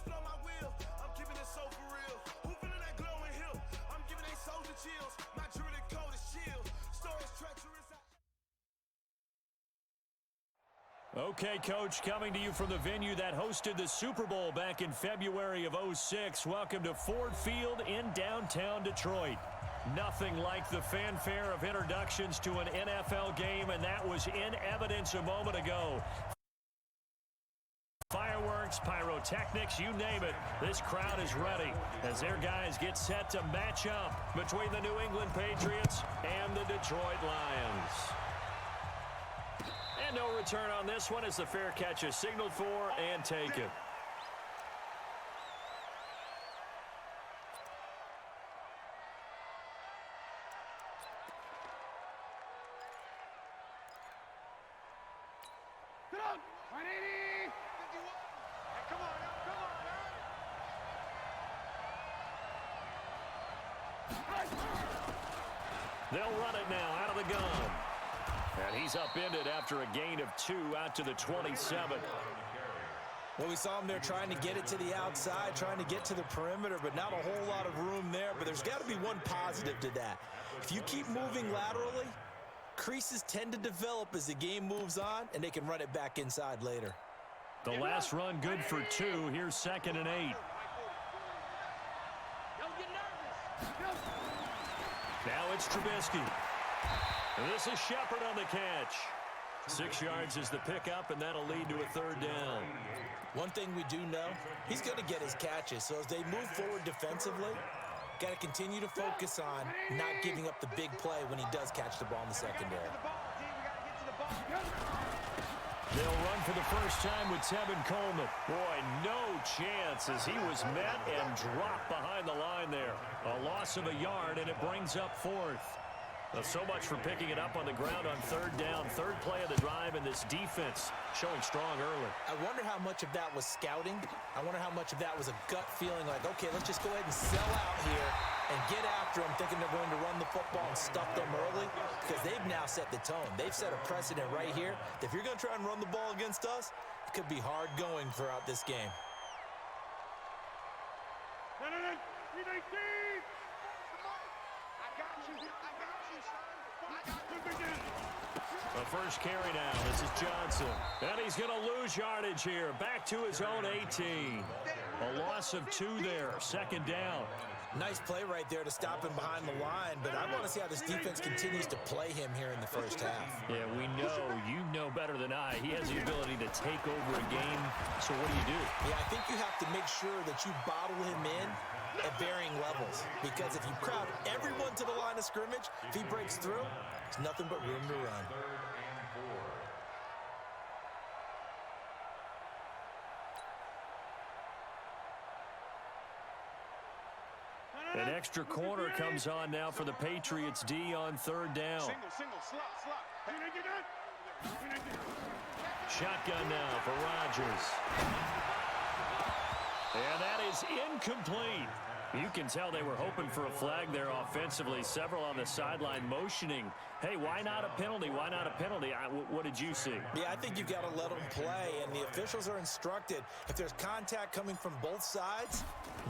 Blow my wheel, I'm giving it so for real. Who feeling that glowing hill? I'm giving they soldier chills. My jewelry code is chill. Stories treacherous. Okay, Coach, coming to you from the venue that hosted the Super Bowl back in February of '06. Welcome to Ford Field in downtown Detroit. Nothing like the fanfare of introductions to an NFL game, and that was in evidence a moment ago. Fireworks, pyrotechnics, you name it. This crowd is ready as their guys get set to match up between the New England Patriots and the Detroit Lions. And no return on this one as the fair catch is signaled for and taken. They'll run it now out of the gun. And he's upended after a gain of 2 out to the 27. Well, we saw him there trying to get it to the outside, trying to get to the perimeter, but not a whole lot of room there. But there's got to be one positive to that. If you keep moving laterally, creases tend to develop as the game moves on, and they can run it back inside later. The last run good for 2. Here's 2nd and 8. Now it's Trubisky. And this is Shepard on the catch. 6 yards is the pickup, and that'll lead to a 3rd down. One thing we do know, he's going to get his catches. So as they move forward defensively, got to continue to focus on not giving up the big play when he does catch the ball in the secondary. They'll run for the first time with Tevin Coleman. Boy, no chance as he was met and dropped behind the line there. A loss of a yard, and it brings up 4th. Well, so much for picking it up on the ground on 3rd down. 3rd play of the drive, and this defense showing strong early. I wonder how much of that was scouting. I wonder how much of that was a gut feeling like, okay, let's just go ahead and sell out here and get after them, thinking they're going to run the football and stuff them early, because they've now set the tone. They've set a precedent right here. If you're going to try and run the ball against us, it could be hard going throughout this game. The first carry now. This is Johnson. And he's going to lose yardage here. Back to his own 18. A loss of 2 there. 2nd down. Nice play right there to stop him behind the line, but I want to see how this defense continues to play him here in the first half. Yeah, we know. You know better than I. He has the ability to take over a game. So what do? Yeah, I think you have to make sure that you bottle him in at varying levels. Because if you crowd everyone to the line of scrimmage, if he breaks through, there's nothing but room to run. An extra corner comes on now for the Patriots D on third down. Shotgun now for Rodgers. And that is incomplete. You can tell they were hoping for a flag there offensively. Several on the sideline motioning, hey, why not a penalty? Why not a penalty? What did you see? Yeah, I think you got to let them play, and the officials are instructed. If there's contact coming from both sides,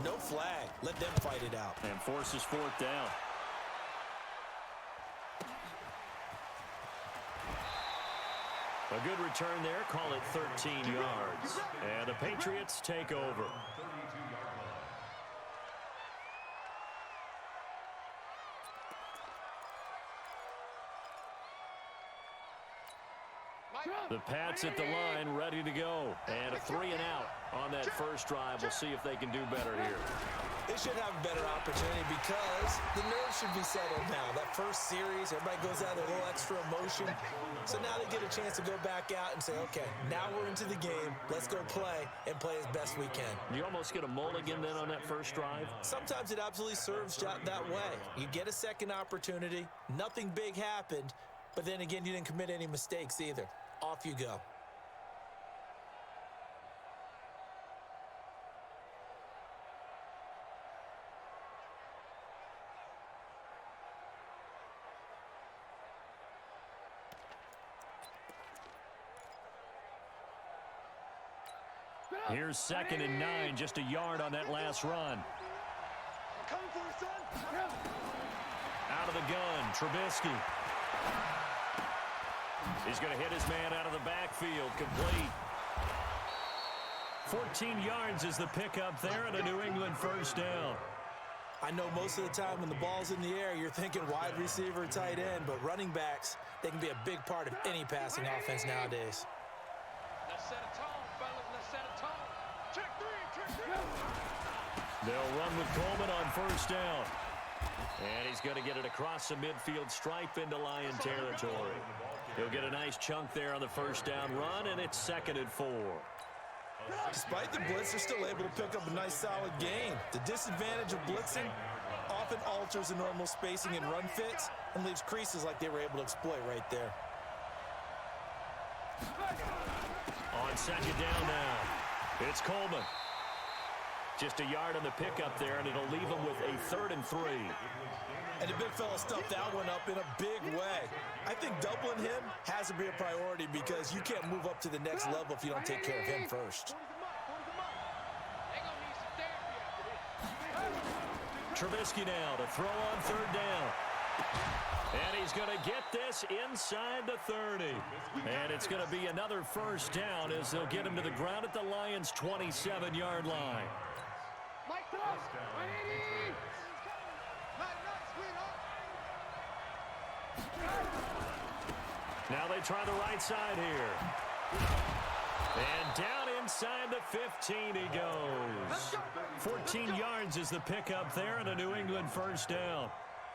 no flag. Let them fight it out. And forces fourth down. A good return there. Call it 13 yards. And the Patriots take over. The Pats at the line, ready to go. And a 3 and out on that first drive. We'll see if they can do better here. They should have a better opportunity because the nerves should be settled now. That first series, everybody goes out with a little extra emotion. So now they get a chance to go back out and say, okay, now we're into the game. Let's go play and play as best we can. You almost get a mulligan then on that first drive? Sometimes it absolutely serves that way. You get a second opportunity. Nothing big happened. But then again, you didn't commit any mistakes either. Off you go. Here's 2nd and 9, just a yard on that last run. Out of the gun, Trubisky. He's going to hit his man out of the backfield, complete. 14 yards is the pickup there and a New England first down. I know most of the time when the ball's in the air, you're thinking wide receiver, tight end, but running backs, they can be a big part of any passing offense nowadays. Let's set a tone, fellas. Let's set a tone. Check three. They'll run with Coleman on first down. And he's going to get it across the midfield stripe into Lion territory. He'll get a nice chunk there on the first down run, and it's 2nd and 4. Despite the blitz, they're still able to pick up a nice solid gain. The disadvantage of blitzing often alters the normal spacing and run fits and leaves creases like they were able to exploit right there. On 2nd down now, it's Coleman. Just a yard on the pickup there, and it'll leave him with a 3rd and 3. And the big fella stuffed that one up in a big way. I think doubling him has to be a priority because you can't move up to the next level if you don't take care of him first. Trubisky now to throw on 3rd down. And he's going to get this inside the 30. And it's going to be another first down as they'll get him to the ground at the Lions' 27-yard line. Now they try the right side here. And down inside the 15 he goes. 14 yards is the pickup there and a New England first down.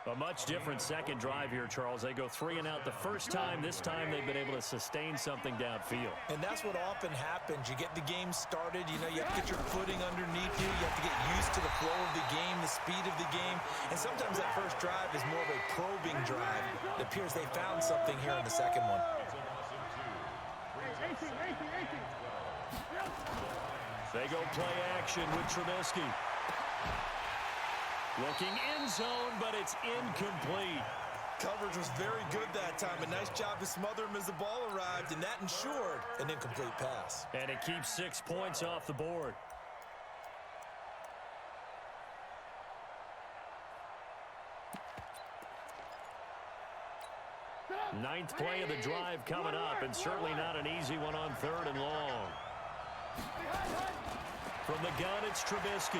A much different second drive here, Charles. They go 3 and out the first time. This time they've been able to sustain something downfield. And that's what often happens. You get the game started. You know, you have to get your footing underneath you. You have to get used to the flow of the game, the speed of the game. And sometimes that first drive is more of a probing drive. It appears they found something here in the second one. They go play action with Trubisky. Looking end zone, but it's incomplete. Coverage was very good that time. A nice job to smother him as the ball arrived, and that ensured an incomplete pass. And it keeps 6 points off the board. Ninth play of the drive coming up, and certainly not an easy one on 3rd and long. From the gun, it's Trubisky.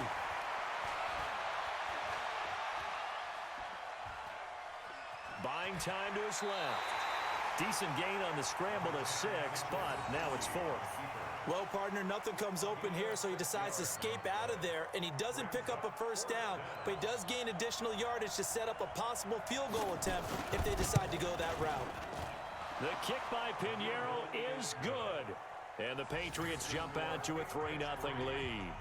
Buying time to his left. Decent gain on the scramble to 6, but now it's 4th. Well, partner, nothing comes open here, so he decides to escape out of there, and he doesn't pick up a first down, but he does gain additional yardage to set up a possible field goal attempt if they decide to go that route. The kick by Pinheiro is good, and the Patriots jump out to a 3-0 lead.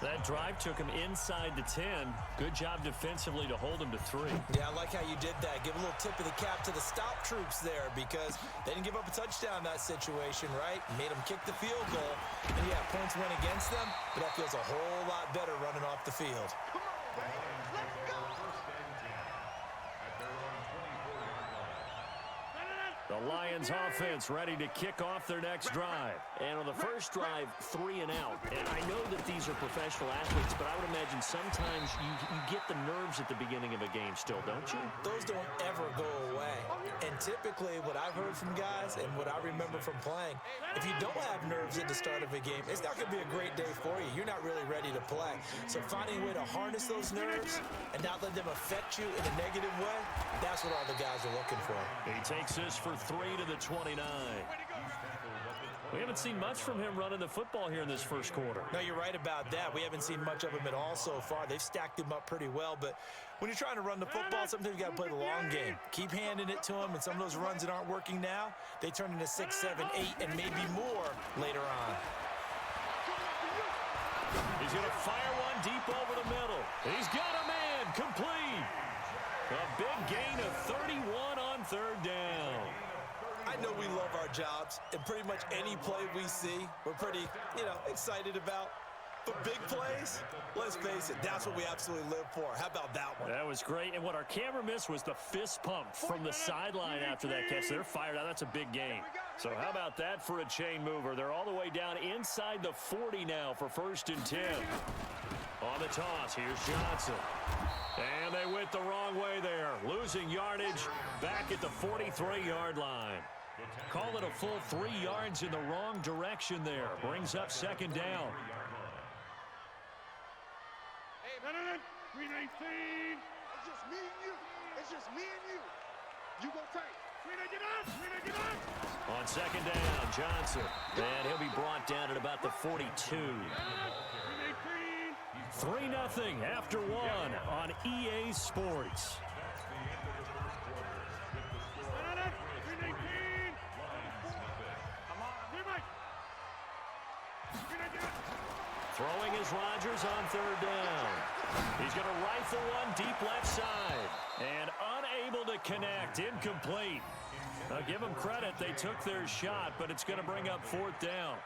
That drive took him inside the 10. Good job defensively to hold him to 3. Yeah, I like how you did that. Give a little tip of the cap to the stop troops there because they didn't give up a touchdown in that situation, right? Made them kick the field goal. And, yeah, points went against them, but that feels a whole lot better running off the field. Come on, man. Let's go. The Lions offense ready to kick off their next drive. And on the first drive, 3 and out. And I know that these are professional athletes, but I would imagine sometimes you get the nerves at the beginning of a game still, don't you? Those don't ever go away. And typically what I've heard from guys and what I remember from playing, if you don't have nerves at the start of a game, it's not going to be a great day for you. You're not really ready to play. So finding a way to harness those nerves and not let them affect you in a negative way, that's what all the guys are looking for. He takes this for 3 to the 29. We haven't seen much from him running the football here in this first quarter. No, you're right about that. We haven't seen much of him at all so far. They've stacked him up pretty well, but when you're trying to run the football, sometimes you got to play the long game. Keep handing it to him, and some of those runs that aren't working now, they turn into 6, 7, 8, and maybe more later on. He's going to fire one deep over the middle. He's got a man complete. A big gain of 31 on 3rd down. I know we love our jobs, and pretty much any play we see, we're pretty, excited about. But big plays, let's face it, that's what we absolutely live for. How about that one? That was great. And what our camera missed was the fist pump from the sideline after that catch. They're fired out. That's a big gain. So how about that for a chain mover? They're all the way down inside the 40 now for 1st and 10. On the toss, here's Johnson. And they went the wrong way there. Losing yardage back at the 43-yard line. Call it a full 3 yards in the wrong direction there. Brings up 2nd down. Hey, man. 319. It's just me and you. It's just me and you. You go tight. 319 up. On 2nd down, Johnson. And he'll be brought down at about the 42. 3-0 after 1 on EA Sports. Throwing is Rodgers on 3rd down. He's going to rifle one deep left side. And unable to connect. Incomplete. Now give them credit. They took their shot, but it's going to bring up 4th down.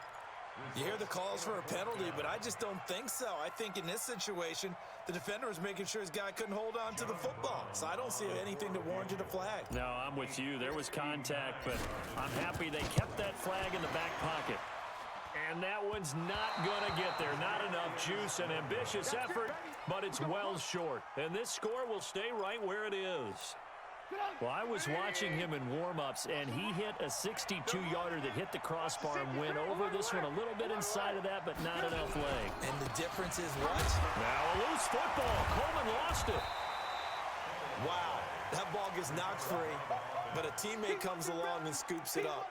You hear the calls for a penalty, but I just don't think so. I think in this situation, the defender was making sure his guy couldn't hold on to the football. So I don't see anything to warrant you to flag. No, I'm with you. There was contact, but I'm happy they kept that flag in the back pocket. And that one's not going to get there. Not enough juice. An ambitious effort, but it's well short. And this score will stay right where it is. Well, I was watching him in warm-ups, and he hit a 62-yarder that hit the crossbar and went over. This one a little bit inside of that, but not enough leg. And the difference is what? Now a loose football. Coleman lost it. Wow, that ball gets knocked free, but a teammate comes along and scoops it up.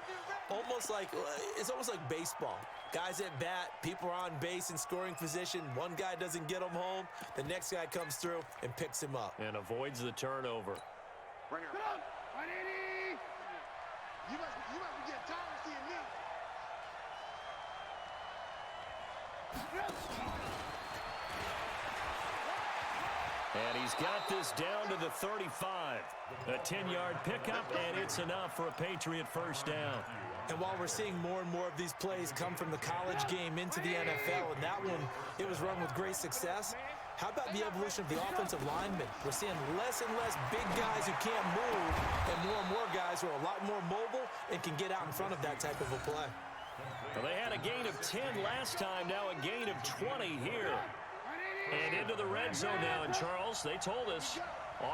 It's almost like baseball. Guys at bat, people are on base in scoring position. One guy doesn't get him home. The next guy comes through and picks him up. And avoids the turnover. Bring her. 180. You must be getting tired of seeing me. And he's got this down to the 35. A 10-yard pickup, and it's enough for a Patriot first down. And while we're seeing more and more of these plays come from the college game into the NFL, and that one, it was run with great success, how about the evolution of the offensive linemen? We're seeing less and less big guys who can't move and more guys who are a lot more mobile and can get out in front of that type of a play. Well, they had a gain of 10 last time, now a gain of 20 here. And into the red zone now, and Charles, they told us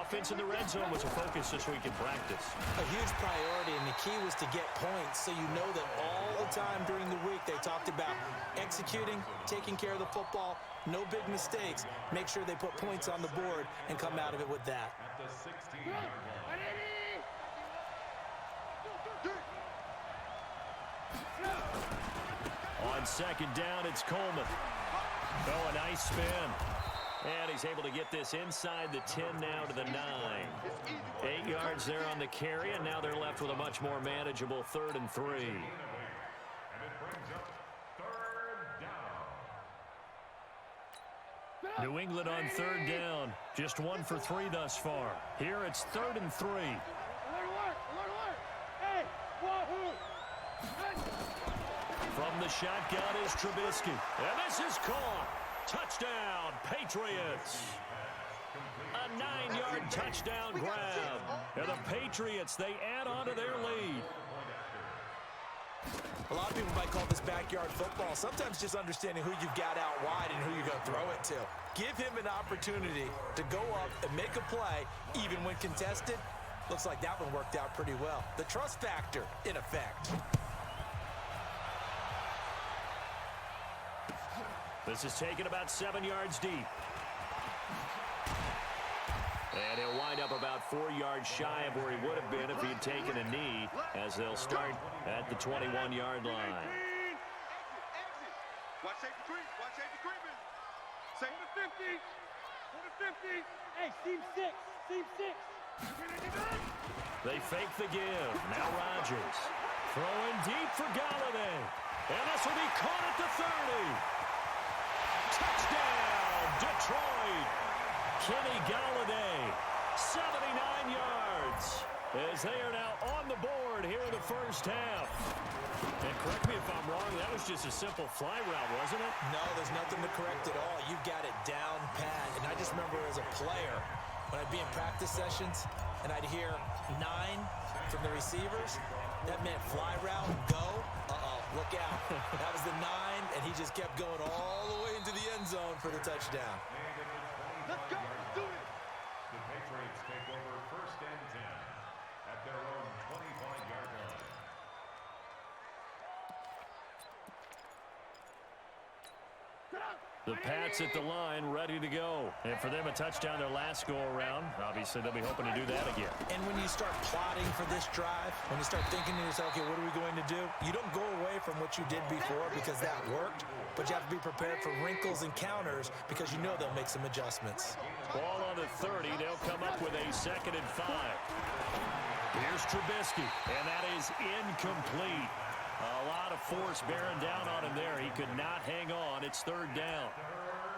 offense in the red zone was a focus this week in practice. A huge priority, and the key was to get points, so you know that all the time during the week they talked about executing, taking care of the football, no big mistakes, make sure they put points on the board and come out of it with that. On second down, it's Coleman. Oh, a nice spin. And he's able to get this inside the 10 now to the 9. 8 yards there on the carry, and now they're left with a much more manageable 3rd and 3. New England on 3rd down. Just 1 for 3 thus far. Here it's 3rd and 3. From the shotgun is Trubisky. And this is caught. Touchdown, Patriots. A 9-yard touchdown grab. And the Patriots, they add on to their lead. A lot of people might call this backyard football. Sometimes just understanding who you've got out wide and who you're going to throw it to. Give him an opportunity to go up and make a play, even when contested. Looks like that one worked out pretty well. The trust factor, in effect. This is taken about 7 yards deep. And he'll wind up about 4 yards shy of where he would have been if he had taken a knee, as they'll start at the 21-yard line. Watch safety creep. Watch safety creeping. Safety 50. 50. Hey, seam 6. Seam 6. They fake the give. Now Rodgers. Throwing deep for Galladay. And this will be caught at the 30. Touchdown, Detroit. Kenny Galladay, 79 yards, as they are now on the board here in the first half. And correct me if I'm wrong, that was just a simple fly route, wasn't it? No, there's nothing to correct at all. You've got it down pat. And I just remember as a player, when I'd be in practice sessions and I'd hear 9 from the receivers, that meant fly route, go. Look out. That was the 9, and he just kept going all the way into the end zone for the touchdown. Let's go. Let's do it. The Patriots take over 1st and 10 at their own 25-yard line. The Pats at the line, ready to go. And for them, a touchdown their last go-around. Obviously, they'll be hoping to do that again. And when you start plotting for this drive, when you start thinking to yourself, okay, what are we going to do? You don't go away from what you did before because that worked, but you have to be prepared for wrinkles and counters because you know they'll make some adjustments. Ball on the 30. They'll come up with a 2nd and 5. Here's Trubisky, and that is incomplete. A lot of force bearing down on him there. He could not hang on. It's 3rd down.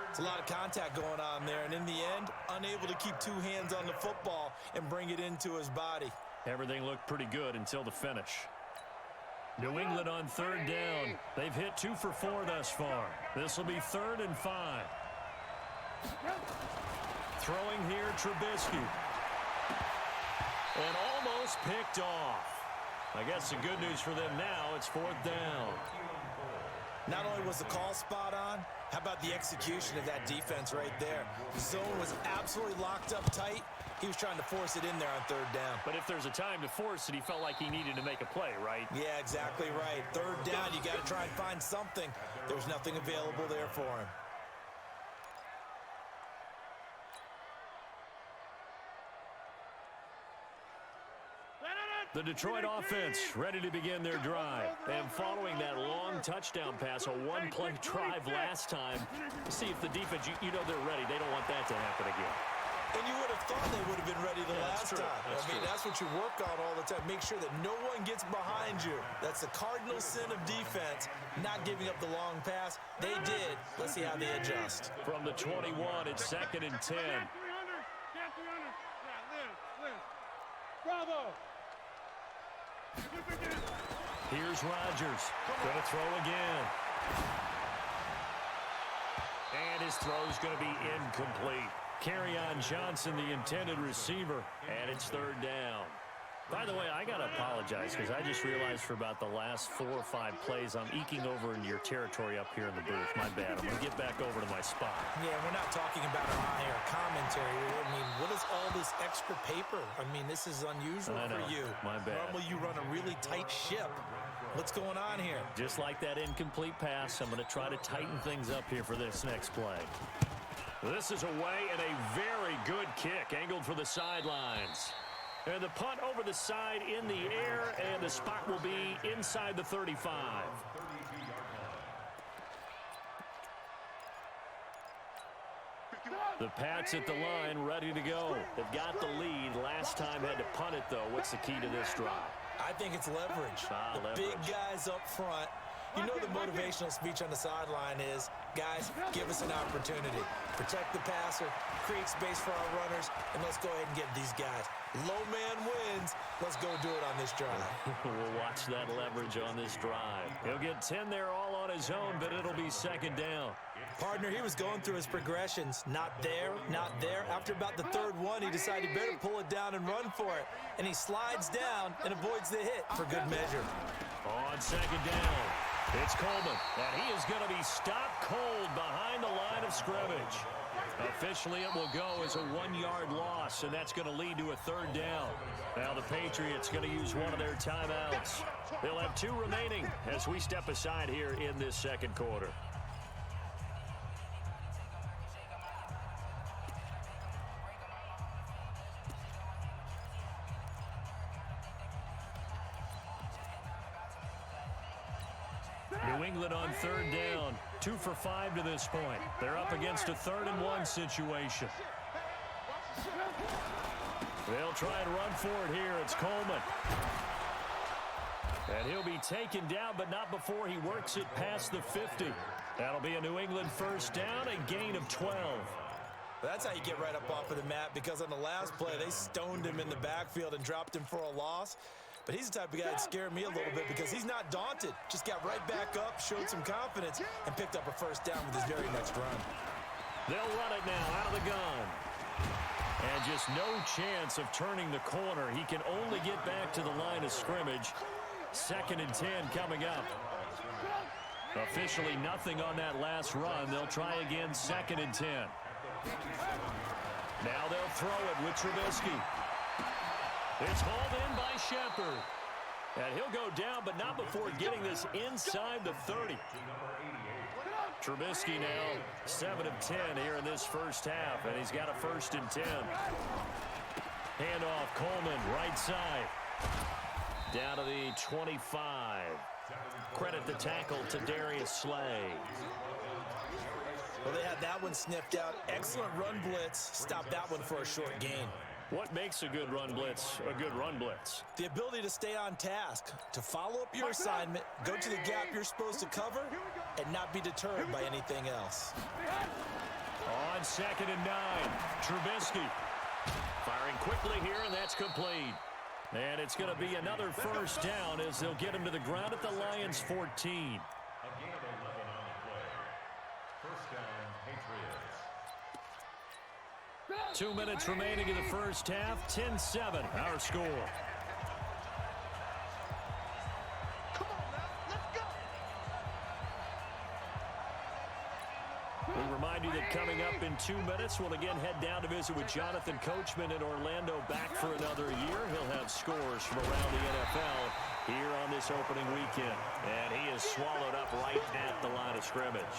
It's a lot of contact going on there, and in the end, unable to keep 2 hands on the football and bring it into his body. Everything looked pretty good until the finish. New England on 3rd down. They've hit 2 for 4 thus far. This will be 3rd and 5. Throwing here, Trubisky. And almost picked off. I guess the good news for them now, it's 4th down. Not only was the call spot on, how about the execution of that defense right there? The zone was absolutely locked up tight. He was trying to force it in there on 3rd down. But if there's a time to force it, he felt like he needed to make a play, right? Yeah, exactly right. 3rd down, you got to try and find something. There was nothing available there for him. The Detroit offense ready to begin their drive. And following that long touchdown pass, a one-play drive last time, see if the defense, you know they're ready. They don't want that to happen again. And you would have thought they would have been ready the last time. That's what you work on all the time. Make sure that no one gets behind you. That's the cardinal sin of defense, not giving up the long pass. They did. Let's see how they adjust. From the 21, it's 2nd and 10. Bravo. Here's Rodgers. Going to throw again. And his throw's going to be incomplete. Kerryon Johnson, the intended receiver, and it's 3rd down. By the way, I got to apologize because I just realized for about the last 4 or 5 plays, I'm eking over into your territory up here in the booth. My bad. I'm going to get back over to my spot. Yeah, we're not talking about an on-air commentary. I mean, what is all this extra paper? I mean, this is unusual for you. My bad. Normally you run a really tight ship. What's going on here? Just like that incomplete pass, I'm going to try to tighten things up here for this next play. This is away and a very good kick, angled for the sidelines. And the punt over the side in the air, and the spot will be inside the 35. The Pats at the line, ready to go. They've got the lead. Last time had to punt it, though. What's the key to this drive? I think it's leverage. The big guys up front. You know the motivational speech on the sideline is, guys, give us an opportunity. Protect the passer, create space for our runners, and let's go ahead and get these guys. Low man wins. Let's go do it on this drive. We'll watch that leverage on this drive. He'll get 10 there all on his own, but it'll be second down. Partner, he was going through his progressions. Not there, not there. After about the third one, he decided he better pull it down and run for it. And he slides down and avoids the hit for good measure. On second down, it's Coleman, and he is going to be stopped cold behind the line of scrimmage. Officially, it will go as a 1-yard loss, and that's going to lead to a third down. Now the Patriots going to use one of their timeouts. They'll have 2 remaining as we step aside here in this second quarter. New England on third down, 2 for 5 to this point. They're up against a 3rd-and-1 situation. They'll try and run for it here. It's Coleman. And he'll be taken down, but not before he works it past the 50. That'll be a New England first down, a gain of 12. That's how you get right up off of the mat, because on the last play, they stoned him in the backfield and dropped him for a loss. But he's the type of guy that scared me a little bit because he's not daunted. Just got right back up, showed some confidence, and picked up a first down with his very next run. They'll run it now out of the gun. And just no chance of turning the corner. He can only get back to the line of scrimmage. 2nd and 10 coming up. Officially nothing on that last run. They'll try again 2nd and 10. Now they'll throw it with Trubisky. It's hauled in by Shepard. And he'll go down, but not before getting this inside the 30. Trubisky now 7 of 10 here in this first half, and he's got a 1st and 10. Handoff, Coleman, right side. Down to the 25. Credit the tackle to Darius Slay. Well, they had that one sniffed out. Excellent run blitz. Stopped that one for a short gain. What makes a good run blitz a good run blitz? The ability to stay on task, to follow up your assignment, go to the gap you're supposed to cover, and not be deterred by anything else. On 2nd and 9, Trubisky firing quickly here, and that's complete. And it's going to be another first down as they'll get him to the ground at the Lions' 14. A gain of 11 on the play. First down, Patriots. 2 minutes remaining in the first half. 10-7, our score. Come on now, let's go. We remind you that coming up in 2 minutes, we'll again head down to visit with Jonathan Coachman in Orlando, back for another year. He'll have scores from around the NFL here on this opening weekend. And he is swallowed up right at the line of scrimmage.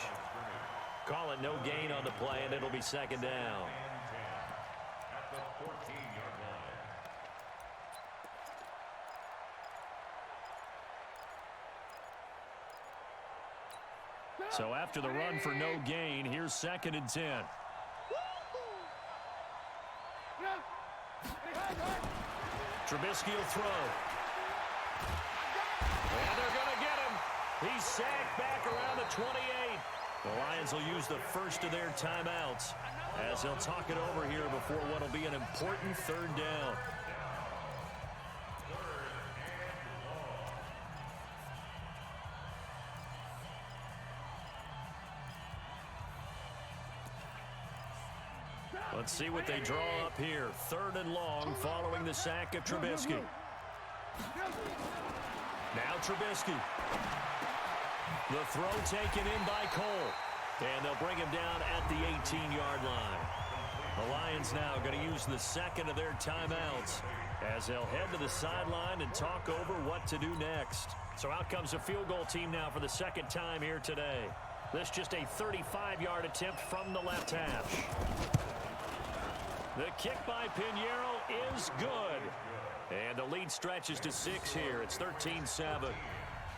Call it no gain on the play, and it'll be 2nd down. At the 14-yard line. So after the run for no gain, here's 2nd and 10. Trubisky will throw. And they're going to get him. He's sacked back around the 28. The Lions will use the first of their timeouts as they'll talk it over here before what will be an important 3rd down. Let's see what they draw up here. 3rd and long following the sack of Trubisky. Now Trubisky. The throw taken in by Cole. And they'll bring him down at the 18-yard line. The Lions now going to use the 2nd of their timeouts as they'll head to the sideline and talk over what to do next. So out comes a field goal team now for the 2nd time here today. This just a 35-yard attempt from the left hash. The kick by Pinheiro is good. And the lead stretches to 6 here. It's 13-7.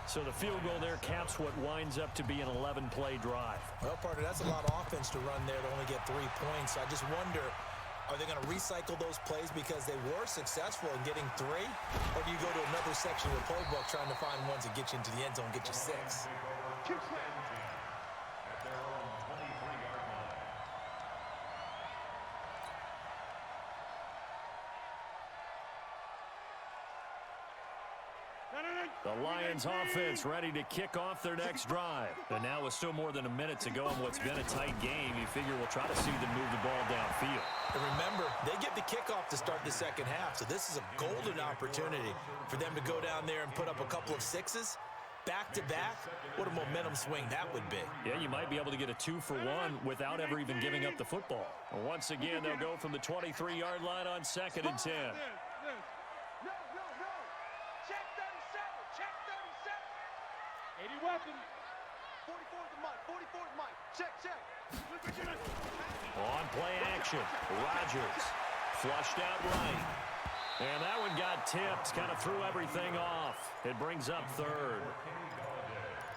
So the field goal there caps what winds up to be an 11-play drive. Well, partner, that's a lot of offense to run there to only get 3 points. I just wonder, are they going to recycle those plays because they were successful in getting 3? Or do you go to another section of the playbook trying to find ones that get you into the end zone, get you 6? At their own 23-yard line. The Lions offense ready to kick off their next drive. And now with still more than a minute to go in what's been a tight game, you figure we'll try to see them move the ball downfield. And remember, they get the kickoff to start the second half, so this is a golden opportunity for them to go down there and put up a couple of 6s. Back-to-back, what a momentum swing that would be. Yeah, you might be able to get a 2-for-1 without ever even giving up the football. And once again, they'll go from the 23-yard line on 2nd and 10. No. Check 37. Check 37. 80 weapon. 44 the mic. 44 the mic. Check. On play action, Rodgers flushed out right. And that one got tipped, kind of threw everything off. It brings up 3rd.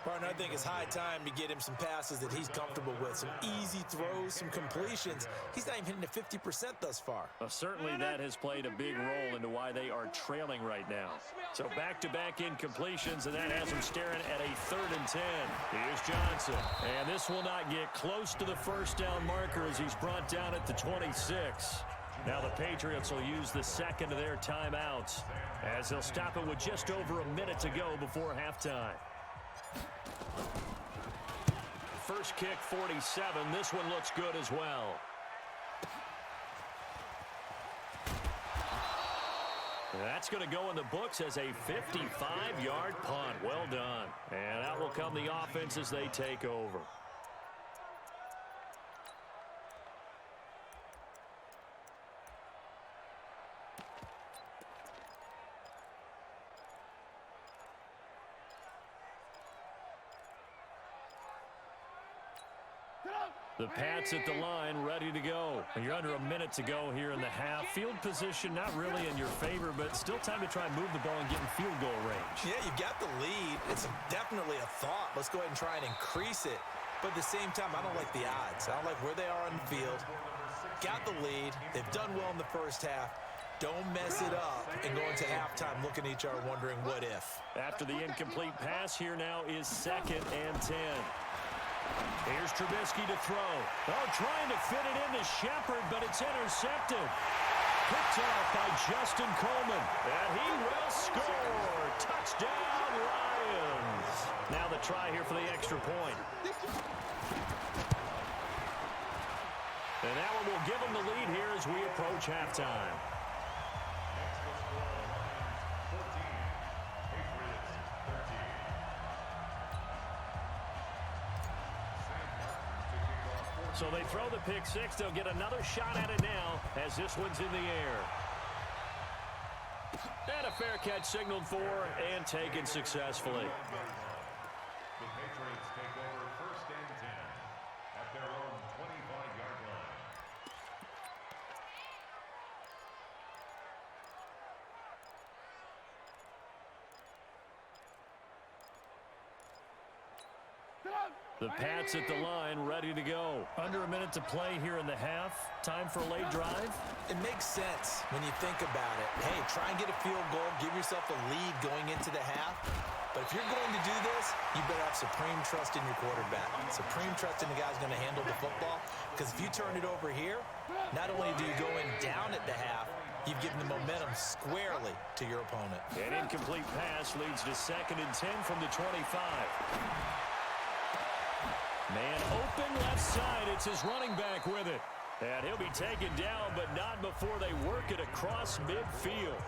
Partner, I think it's high time to get him some passes that he's comfortable with. Some easy throws, some completions. He's not even hitting the 50% thus far. Well, certainly that has played a big role into why they are trailing right now. So back-to-back incompletions, and that has them staring at a 3rd and 10. Here's Johnson. And this will not get close to the first down marker as he's brought down at the 26. Now the Patriots will use the second of their timeouts as they'll stop it with just over a minute to go before halftime. First kick, 47. This one looks good as well. That's going to go in the books as a 55-yard punt. Well done. And out will come the offense as they take over. The Pats at the line, ready to go. You're under a minute to go here in the half. Field position not really in your favor, but still time to try and move the ball and get in field goal range. Yeah, you've got the lead. It's definitely a thought. Let's go ahead and try and increase it. But at the same time, I don't like the odds. I don't like where they are on the field. Got the lead. They've done well in the first half. Don't mess it up and go into halftime looking at each other wondering what if. After the incomplete pass, here now is 2nd and 10. Here's Trubisky to throw. Oh, trying to fit it into Shepard, but it's intercepted. Picked off by Justin Coleman. And he will score. Touchdown, Lions. Now the try here for the extra point. And that one will give them the lead here as we approach halftime. So they throw the pick 6. They'll get another shot at it now as this one's in the air. And a fair catch signaled for and taken successfully. The Patriots take over 1st and 10 at their own 25-yard line. The Pats at the line, ready to go. Under a minute to play here in the half. Time for a late drive. It makes sense when you think about it. Hey, try and get a field goal. Give yourself a lead going into the half. But if you're going to do this, you better have supreme trust in your quarterback. Supreme trust in the guy's going to handle the football. Because if you turn it over here, not only do you go in down at the half, you've given the momentum squarely to your opponent. An incomplete pass leads to 2nd and 10 from the 25. Man open left side. It's his running back with it. And he'll be taken down, but not before they work it across midfield.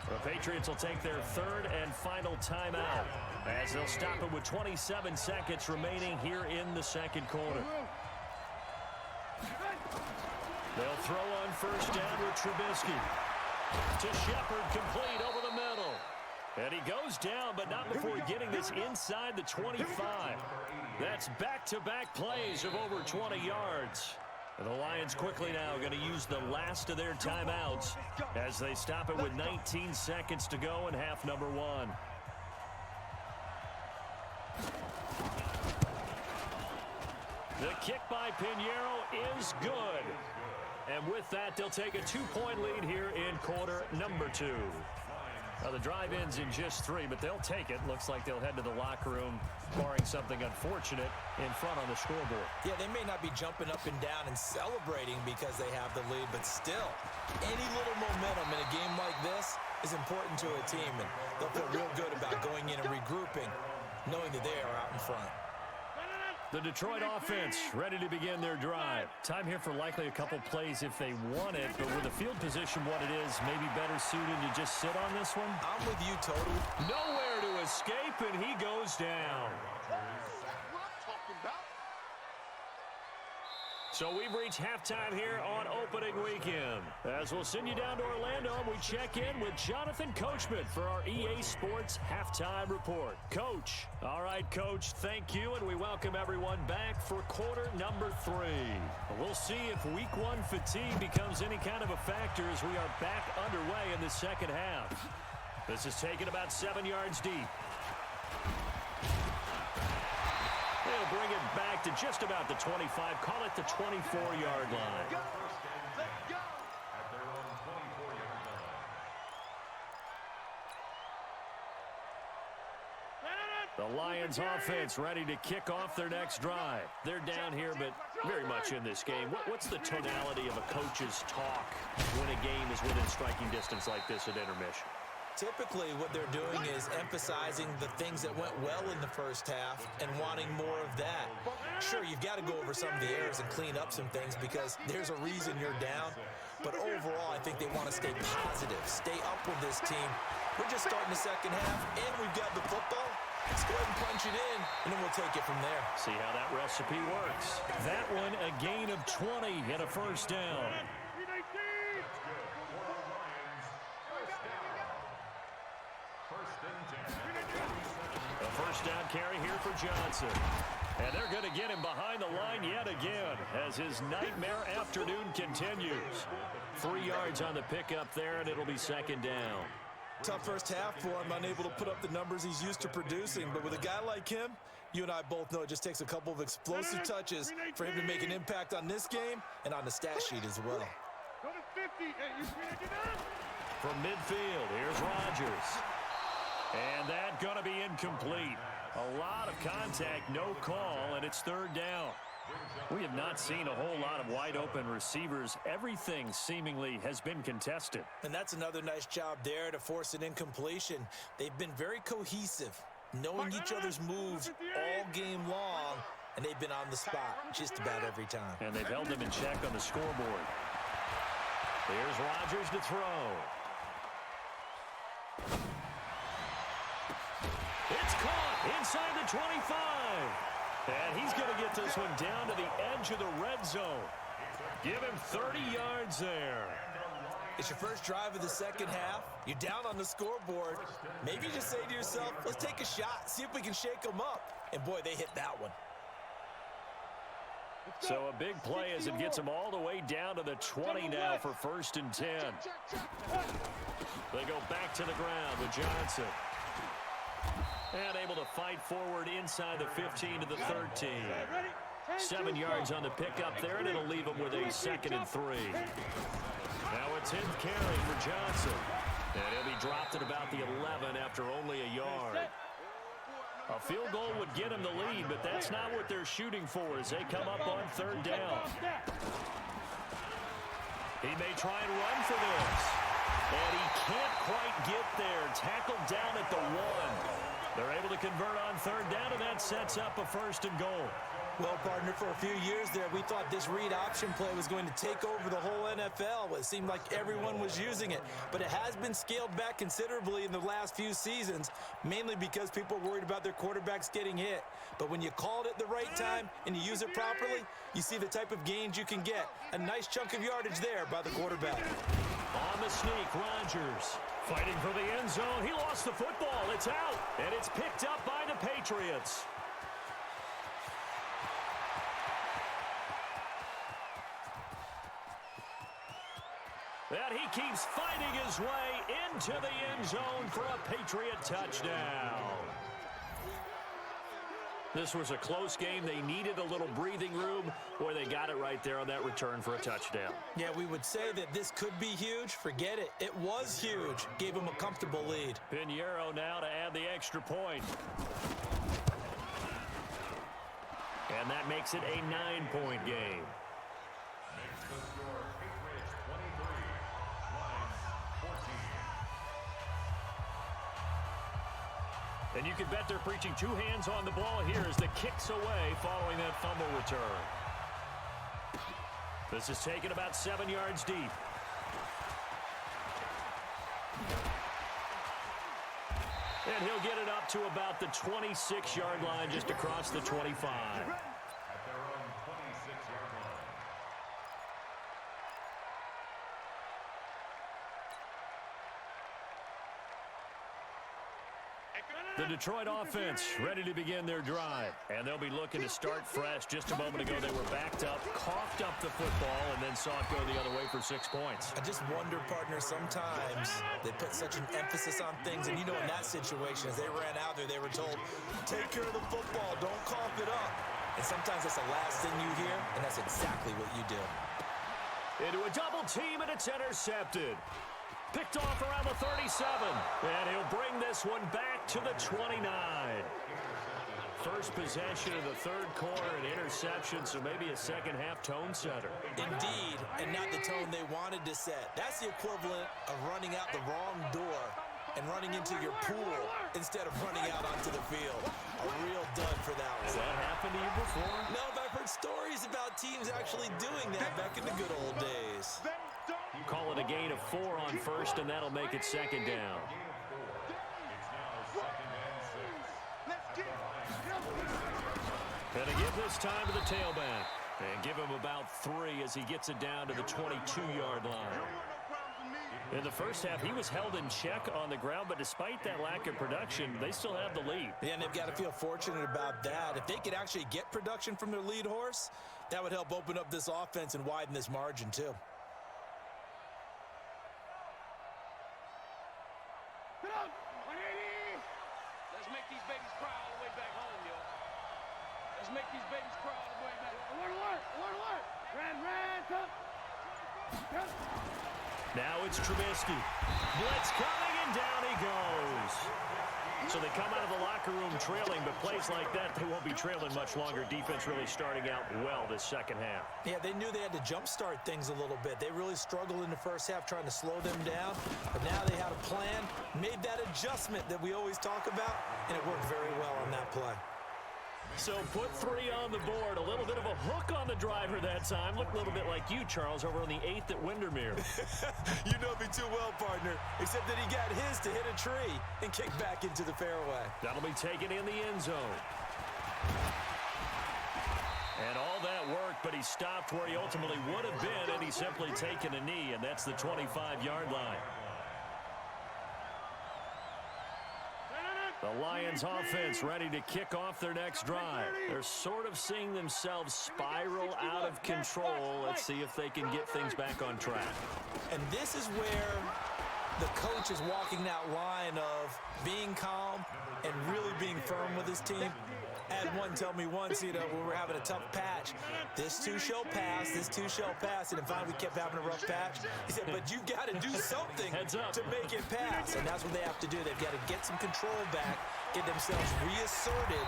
The Patriots will take their 3rd and final timeout as they'll stop it with 27 seconds remaining here in the 2nd quarter. They'll throw on 1st down with Trubisky. To Shepard, complete over the middle. And he goes down, but not before getting this inside the 25. That's back-to-back plays of over 20 yards. And the Lions quickly now going to use the last of their timeouts as they stop it with 19 seconds to go in half number 1. Pinheiro is good. And with that, they'll take a 2-point lead here in quarter number 2. Now, the drive ends in just 3, but they'll take it. Looks like they'll head to the locker room, barring something unfortunate, in front on the scoreboard. Yeah, they may not be jumping up and down and celebrating because they have the lead, but still, any little momentum in a game like this is important to a team, and they'll feel real good about going in and regrouping, knowing that they are out in front. The Detroit offense ready to begin their drive. Time here for likely a couple plays if they want it, but with the field position what it is, maybe better suited to just sit on this one. I'm with you totally. Nowhere to escape, and he goes down. So we've reached halftime here on opening weekend. As we'll send you down to Orlando, we check in with Jonathan Coachman for our EA Sports Halftime Report. Coach. All right, Coach, thank you, and we welcome everyone back for quarter number 3. We'll see if week 1 fatigue becomes any kind of a factor as we are back underway in the second half. This is taken about 7 yards deep. They'll bring it back to just about the 25, call it the 24-yard line. Let's go. At their own 24-yard line. The Lions offense ready to kick off their next drive. They're down here, but very much in this game. What's the tonality of a coach's talk when a game is within striking distance like this at intermission? Typically, what they're doing is emphasizing the things that went well in the first half and wanting more of that. Sure, you've got to go over some of the errors and clean up some things because there's a reason you're down. But overall, I think they want to stay positive, stay up with this team. We're just starting the second half, and we've got the football. Let's go ahead and punch it in, and then we'll take it from there. See how that recipe works. That one, a gain of 20 and a first down. A first down carry here for Johnson. And they're going to get him behind the line yet again as his nightmare afternoon continues. 3 yards on the pickup there, and it'll be second down. Tough first half for him, unable to put up the numbers he's used to producing. But with a guy like him, you and I both know it just takes a couple of explosive touches for him to make an impact on this game and on the stat sheet as well. From midfield, here's Rodgers. And that's going to be incomplete. A lot of contact, no call, and it's third down. We have not seen a whole lot of wide-open receivers. Everything seemingly has been contested. And that's another nice job there to force an incompletion. They've been very cohesive, knowing each other's moves all game long, and they've been on the spot just about every time. And they've held them in check on the scoreboard. Here's Rodgers to throw. It's caught inside the 25. And he's going to get this one down to the edge of the red zone. Give him 30 yards there. It's your first drive of the second half. You're down on the scoreboard. Maybe you just say to yourself, let's take a shot, see if we can shake them up. And boy, they hit that one. So a big play as it gets them all the way down to the 20 now for 1st and 10. They go back to the ground with Johnson. And able to fight forward inside the 15 to the 13. 7 yards on the pickup there, and it'll leave them with a 2nd and 3. Now a 10th carry for Johnson. And he'll be dropped at about the 11 after only a yard. A field goal would get him the lead, but that's not what they're shooting for as they come up on 3rd down. He may try and run for this. And he can't quite get there. Tackled down at the 1. They're able to convert on 3rd down, and that sets up a 1st and goal. Well, partner, for a few years there, we thought this read option play was going to take over the whole NFL. It seemed like everyone was using it, but it has been scaled back considerably in the last few seasons, mainly because people are worried about their quarterbacks getting hit. But when you call it at the right time and you use it properly, you see the type of gains you can get. A nice chunk of yardage there by the quarterback. On the sneak, Rodgers fighting for the end zone. He lost the football. It's out, and it's picked up by the Patriots. And he keeps fighting his way into the end zone for a Patriot touchdown. This was a close game. They needed a little breathing room. Boy, they got it right there on that return for a touchdown. Yeah, we would say that this could be huge. Forget it. It was huge. Gave them a comfortable lead. Pinheiro now to add the extra point. And that makes it a 9-point game. Makes the score Patriots 23, Lions 14. And you can bet they're preaching two hands on the ball here as the kick's away following that fumble return. This is taken about 7 yards deep. And he'll get it up to about the 26-yard line just across the 25. At their own 26-yard line. The Detroit offense ready to begin their drive. And they'll be looking to start fresh. Just a moment ago, they were backed up, coughed up the football, and then saw it go the other way for 6 points. I just wonder, partner, sometimes they put such an emphasis on things. And, you know, in that situation, as they ran out there, they were told, take care of the football, don't cough it up. And sometimes that's the last thing you hear, and that's exactly what you do. Into a double team, and it's intercepted. Picked off around the 37. And he'll bring this one back to the 29. First possession of the third quarter, an interception, so maybe a second-half tone setter. Indeed, and not the tone they wanted to set. That's the equivalent of running out the wrong door and running into your pool instead of running out onto the field. A real dud for that one. Has that happened to you before? No, but I've heard stories about teams actually doing that back in the good old days. Call it a gain of 4 on first, and that'll make it second down. And to give this time to the tailback. And give him about 3 as he gets it down to the 22-yard line. In the first half, he was held in check on the ground, but despite that lack of production, they still have the lead. Yeah, and they've got to feel fortunate about that. If they could actually get production from their lead horse, that would help open up this offense and widen this margin, too. Let's make these babies cry all the way back home, yo. Let's make these babies cry all the way back home. Alert. Ran, Now it's Trubisky. Blitz coming, and down he goes. So they come out of the locker room trailing, but plays like that, they won't be trailing much longer. Defense really starting out well this second half. Yeah, they knew they had to jumpstart things a little bit. They really struggled in the first half trying to slow them down, but now they had a plan, made that adjustment that we always talk about, and it worked very well on that play. So put 3 on the board. A little bit of a hook on the driver that time. Looked a little bit like you, Charles, over on the 8th at Windermere. You know me too well, partner, except that he got his to hit a tree and kick back into the fairway. That'll be taken in the end zone. And all that worked, but he stopped where he ultimately would have been, and he's simply taken a knee, and that's the 25-yard line. The Lions offense ready to kick off their next drive. They're sort of seeing themselves spiral out of control. Let's see if they can get things back on track. And this is where the coach is walking that line of being calm and really being firm with his team. I had one tell me once, you know, when we were having a tough patch, this too shall pass, this too shall pass, and then finally we kept having a rough patch. He said, but you've got to do something to make it pass, and that's what they have to do. They've got to get some control back, get themselves reasserted,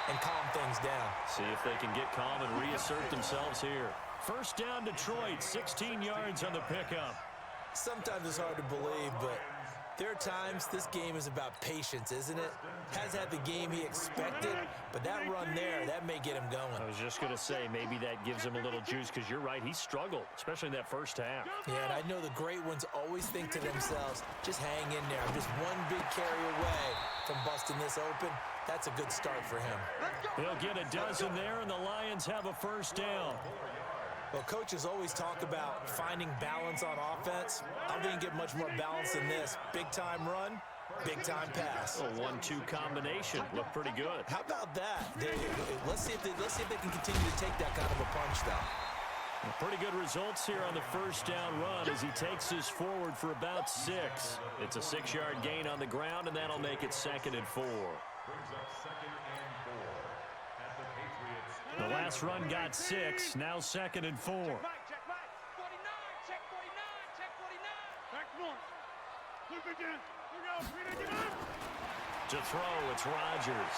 and calm things down. See if they can get calm and reassert themselves here. First down, Detroit, 16 yards on the pickup. Sometimes it's hard to believe, but there are times this game is about patience, isn't it? Has had the game he expected, but that run there, that may get him going. I was just going to say, maybe that gives him a little juice, because you're right, he struggled, especially in that first half. Yeah, and I know the great ones always think to themselves, just hang in there. I'm just one big carry away from busting this open. That's a good start for him. He'll get a dozen there, and the Lions have a first down. Well, coaches always talk about finding balance on offense. I don't think you can get much more balance than this. Big-time run, big-time pass. A 1-2 combination. Looked pretty good. How about that? Let's see if they can continue to take that kind of a punch, though. Pretty good results here on the first down run as he takes us forward for about 6. It's a 6-yard gain on the ground, and that'll make it 2nd and 4. Brings up 2nd and 4. the Patriots. The last run got 6, now 2nd and 4. Check Mike, check Mike. 49, check 49, check 49. Back one. Look again. Look out. Green Eye, get up. To throw, it's Rodgers.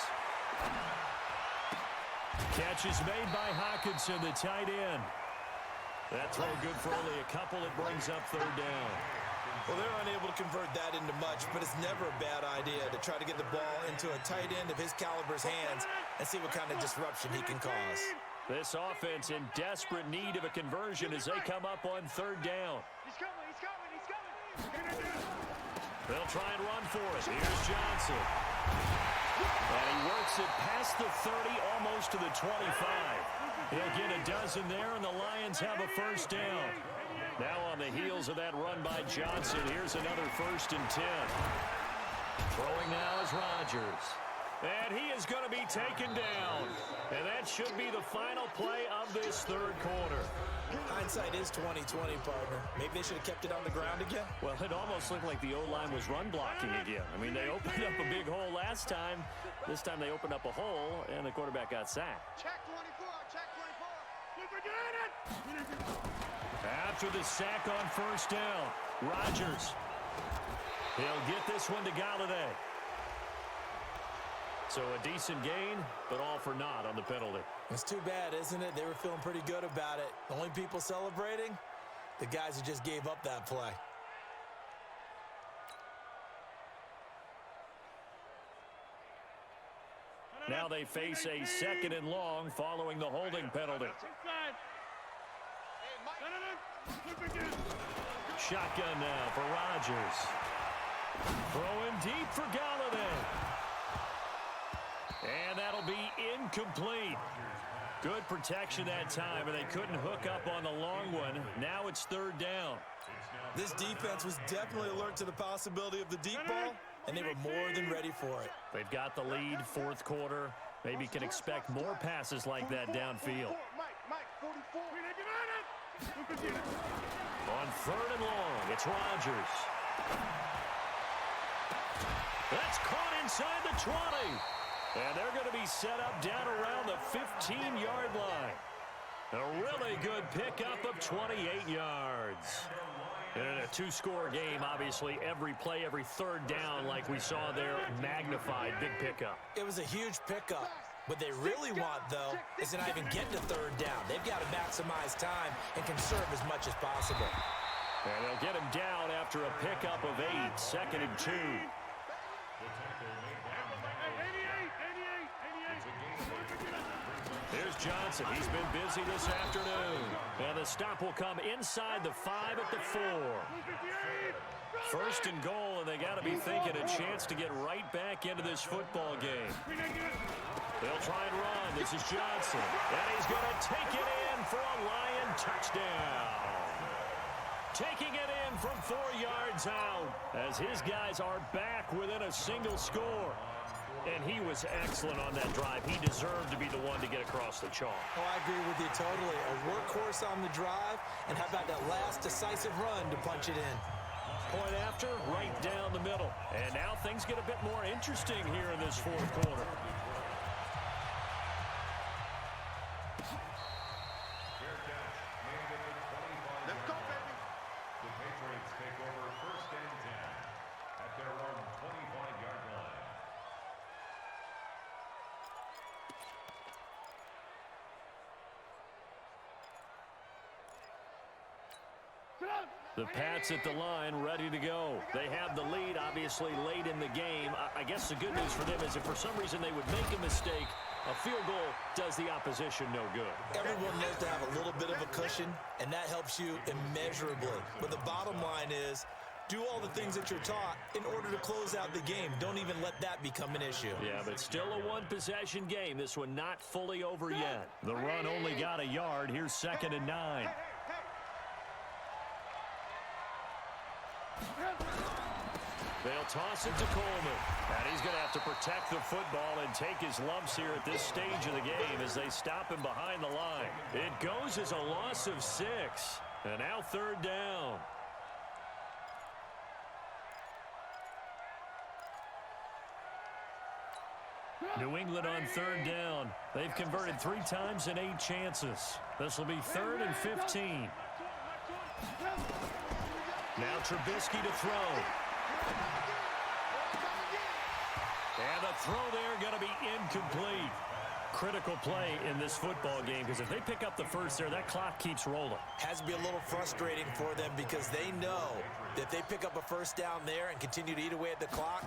Catch is made by Hockenson, the tight end. That throw good for only a couple. It brings up 3rd down. Well, they're unable to convert that into much, but it's never a bad idea to try to get the ball into a tight end of his caliber's hands and see what kind of disruption he can cause. This offense in desperate need of a conversion as they come up on 3rd down. He's coming, he's coming, he's coming. They'll try and run for it. Here's Johnson. And he works it past the 30, almost to the 25. He'll get a dozen there, and the Lions have a 1st down. Now on the heels of that run by Johnson, here's another 1st and 10. Throwing now is Rodgers. And he is going to be taken down. And that should be the final play of this 3rd quarter. Hindsight is 20/20, partner. Maybe they should have kept it on the ground again. Well, it almost looked like the O-line was run blocking again. I mean, they opened up a big hole last time. This time they opened up a hole, and the quarterback got sacked. Check 24, check 24. Look again. After the sack on 1st down, Rodgers. He'll get this one to Galladay. So a decent gain, but all for naught on the penalty. It's too bad, isn't it? They were feeling pretty good about it. The only people celebrating, the guys who just gave up that play. Now they face a 2nd and long following the holding penalty. Look again. Shotgun now for Rodgers. Throwing deep for Galladay. And that'll be incomplete. Good protection that time, and they couldn't hook up on the long one. Now it's 3rd down. This defense was definitely alert to the possibility of the deep ball, and they were more than ready for it. They've got the lead, 4th quarter. Maybe can expect more passes like that downfield. Mike, 44. Look again. On 3rd and long, it's Rodgers. That's caught inside the 20. And they're going to be set up down around the 15-yard line. A really good pickup of 28 yards. And in a 2-score game, obviously, every play, every 3rd down, like we saw there, magnified, big pickup. It was a huge pickup. What they really want, though, is to not even get to 3rd down. They've got to maximize time and conserve as much as possible. And they'll get him down after a pickup of 8, 2nd and 2. Here's Johnson. He's been busy this afternoon. And the stop will come inside the 5 at the 4. 1st and goal, and they got to be thinking a chance to get right back into this football game. They'll try and run. This is Johnson. And he's going to take it in for a Lion touchdown. Taking it in from 4 yards out as his guys are back within a single score. And he was excellent on that drive. He deserved to be the one to get across the chalk. Oh, I agree with you totally. A workhorse on the drive, and how about that last decisive run to punch it in? Point after, right down the middle. And now things get a bit more interesting here in this 4th quarter. Let's go, baby. The Patriots take over 1st and 10 at their own 25-yard line. The Pats at the line, ready to go. They have the lead, obviously, late in the game. I guess the good news for them is if for some reason they would make a mistake, a field goal does the opposition no good. Everyone loves to have a little bit of a cushion, and that helps you immeasurably. But the bottom line is, do all the things that you're taught in order to close out the game. Don't even let that become an issue. Yeah, but still a one-possession game. This one not fully over yet. The run only got a yard. Here's 2nd and 9. They'll toss it to Coleman. And he's going to have to protect the football and take his lumps here at this stage of the game as they stop him behind the line. It goes as a loss of 6. And now 3rd down. New England on third down. They've converted 3 times in 8 chances. This will be 3rd and 15. Now Trubisky to throw. And the throw there going to be incomplete. Critical play in this football game because if they pick up the first there, that clock keeps rolling. Has to be a little frustrating for them because they know that if they pick up a first down there and continue to eat away at the clock,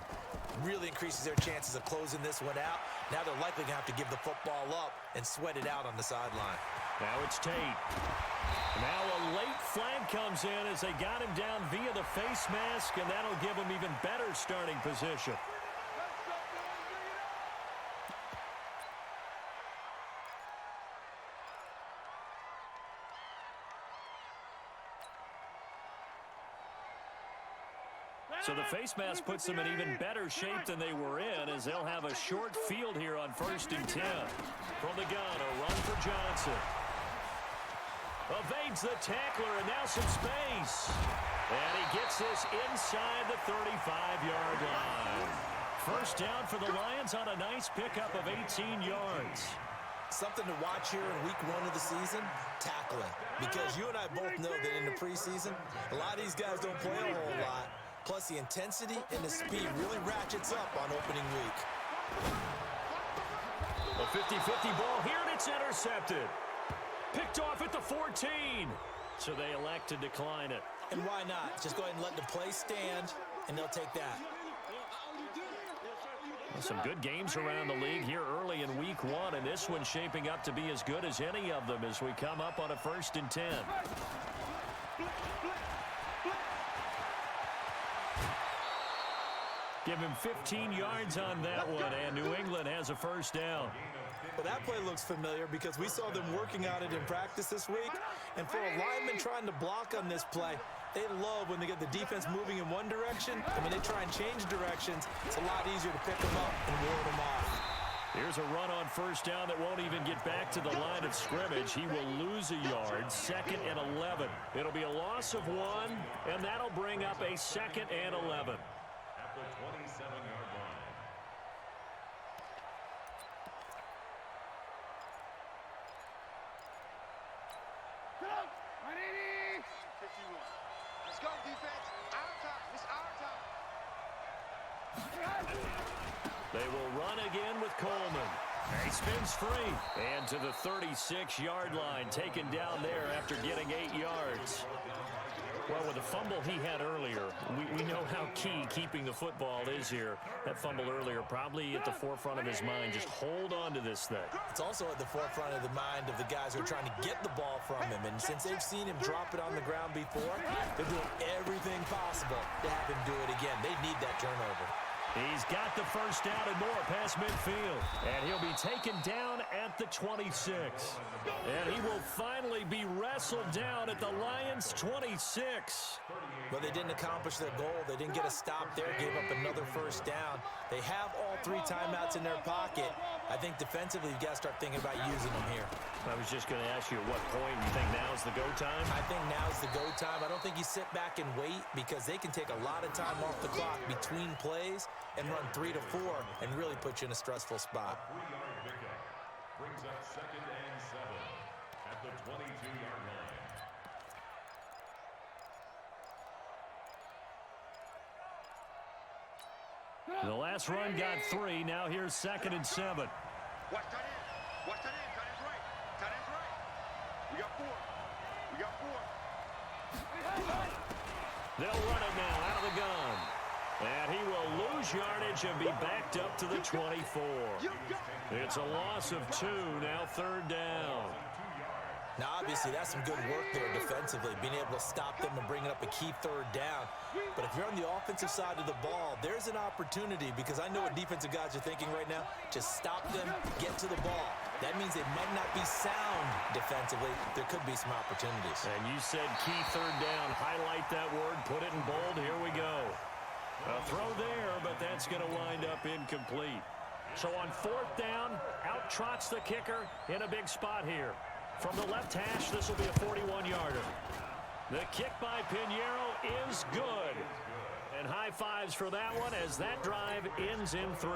really increases their chances of closing this one out. Now they're likely going to have to give the football up and sweat it out on the sideline. Now it's Tate. Now a late flag comes in as they got him down via the face mask, and that'll give him even better starting position. So the face mask puts them in even better shape than they were in as they'll have a short field here on 1st and 10. From the gun, a run for Johnson. Evades the tackler and now some space. And he gets this inside the 35-yard line. First down for the Lions on a nice pickup of 18 yards. Something to watch here in week 1 of the season, tackling. Because you and I both know that in the preseason, a lot of these guys don't play a whole lot. Plus, the intensity and the speed really ratchets up on opening week. A 50-50 ball here, and it's intercepted. Picked off at the 14. So they elect to decline it. And why not? Just go ahead and let the play stand, and they'll take that. Well, some good games around the league here early in week 1, and this one's shaping up to be as good as any of them as we come up on a 1st and 10. Give him 15 yards on that one, and New England has a first down. Well, that play looks familiar because we saw them working on it in practice this week. And for a lineman trying to block on this play, they love when they get the defense moving in one direction. And when they try and change directions, it's a lot easier to pick them up and ward them off. Here's a run on first down that won't even get back to the line of scrimmage. He will lose a yard, 2nd and 11. It'll be a loss of 1, and that'll bring up a 2nd and 11. At the 27-yard line. Let's go, defense. Our time. It's our time. They will run again with Coleman. He spins free. And to the 36-yard line, taken down there after getting 8 yards. Well, with the fumble he had earlier, we know how key keeping the football is here. That fumble earlier probably at the forefront of his mind. Just hold on to this thing. It's also at the forefront of the mind of the guys who are trying to get the ball from him. And since they've seen him drop it on the ground before, they're doing everything possible to have him do it again. They need that turnover. He's got the first down and more past midfield. And he'll be taken down at the 26. And he will finally be wrestled down at the Lions' 26. But they didn't accomplish their goal. They didn't get a stop there, gave up another first down. They have all 3 timeouts in their pocket. I think defensively, you've got to start thinking about using them here. I was just going to ask you at what point you think now's the go time? I think now's the go time. I don't think you sit back and wait because they can take a lot of time off the clock between plays and run 3 to 4 and really put you in a stressful spot. 3-yard pickup brings up 2nd and 7 at the 22-yard line. The last run got 3. Now here's 2nd and 7. Watch tight end. Watch tight end. Tight end's right. Tight end's right. We got 4. We got 4. They'll run it now out of the gun. And he will lose yardage and be backed up to the 24. It's a loss of 2, now 3rd down. Now, obviously, that's some good work there defensively, being able to stop them and bring it up a key 3rd down. But if you're on the offensive side of the ball, there's an opportunity because I know what defensive guys are thinking right now. Just stop them, get to the ball. That means they might not be sound defensively. There could be some opportunities. And you said key 3rd down. Highlight that word, put it in bold. Here we go. A throw there, but that's going to wind up incomplete. So on 4th down, out trots the kicker in a big spot here. From the left hash, this will be a 41-yarder. The kick by Pinheiro is good. And high fives for that one as that drive ends in 3.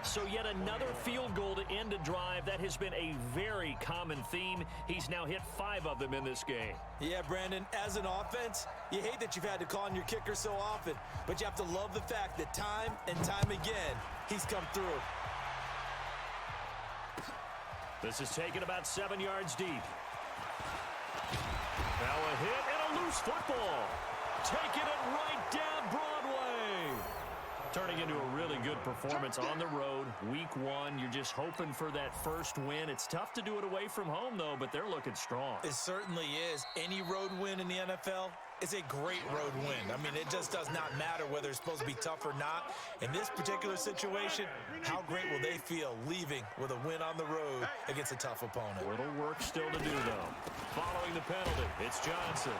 So yet another field goal to end a drive. That has been a very common theme. He's now hit 5 of them in this game. Yeah, Brandon, as an offense, you hate that you've had to call on your kicker so often, but you have to love the fact that time and time again, he's come through. This is taken about 7 yards deep. Now a hit and a loose football. Taking it right down Broadway. Turning into a really good performance on the road. Week 1, you're just hoping for that first win. It's tough to do it away from home, though, but they're looking strong. It certainly is. Any road win in the NFL is a great road win. I mean, it just does not matter whether it's supposed to be tough or not. In this particular situation, how great will they feel leaving with a win on the road against a tough opponent? A little work still to do, though. Following the penalty, it's Johnson.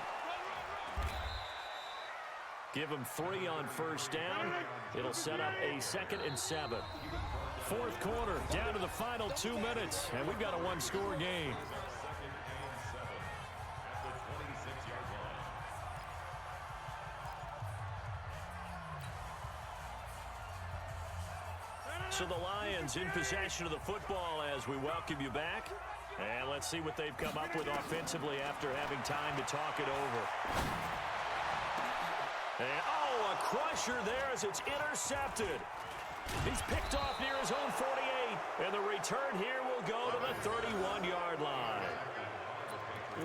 Give him 3 on first down. It'll set up a 2nd and 7. Fourth quarter, down to the final 2 minutes, and we've got a one-score game. So the Lions in possession of the football as we welcome you back. And let's see what they've come up with offensively after having time to talk it over. And, oh, a crusher there as it's intercepted. He's picked off near his own 48, and the return here will go to the 31-yard line.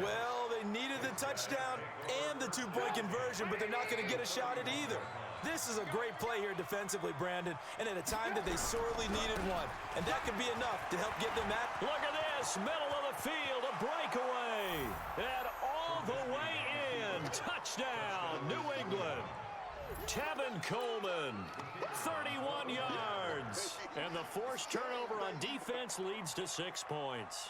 Well, they needed the touchdown and the 2-point conversion, but they're not going to get a shot at either. This is a great play here defensively, Brandon, and at a time that they sorely needed one. And that could be enough to help get them at. Look at this, middle of the field, a breakaway. And all the way in, touchdown, New England. Tevin Coleman, 31 yards. And the forced turnover on defense leads to 6 points.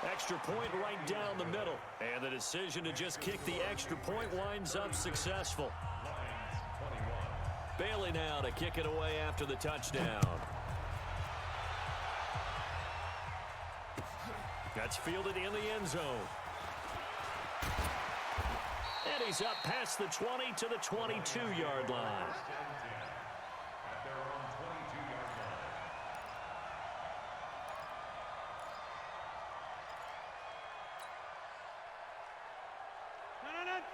Extra point right down the middle. And the decision to just kick the extra point winds up successful. Bailey now to kick it away after the touchdown. That's fielded in the end zone. And he's up past the 20 to the 22-yard line.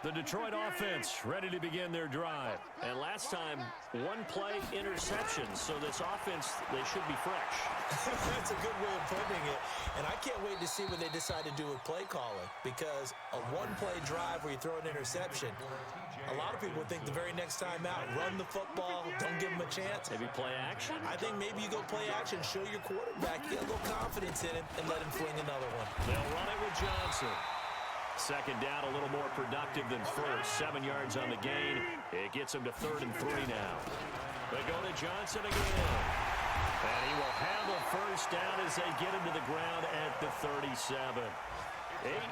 The Detroit offense ready to begin their drive. And last time, 1-play interception. So this offense, they should be fresh. That's a good way of putting it. And I can't wait to see what they decide to do with play calling. Because a 1-play drive where you throw an interception, a lot of people think the very next time out, run the football, don't give them a chance. Maybe play action? I think maybe you go play action, show your quarterback, get a little confidence in him, and let him fling another one. They'll run it with Johnson. Second down, a little more productive than first. 7 yards on the gain. It gets him to 3rd and 3 now. They go to Johnson again. And he will have a first down as they get him to the ground at the 37.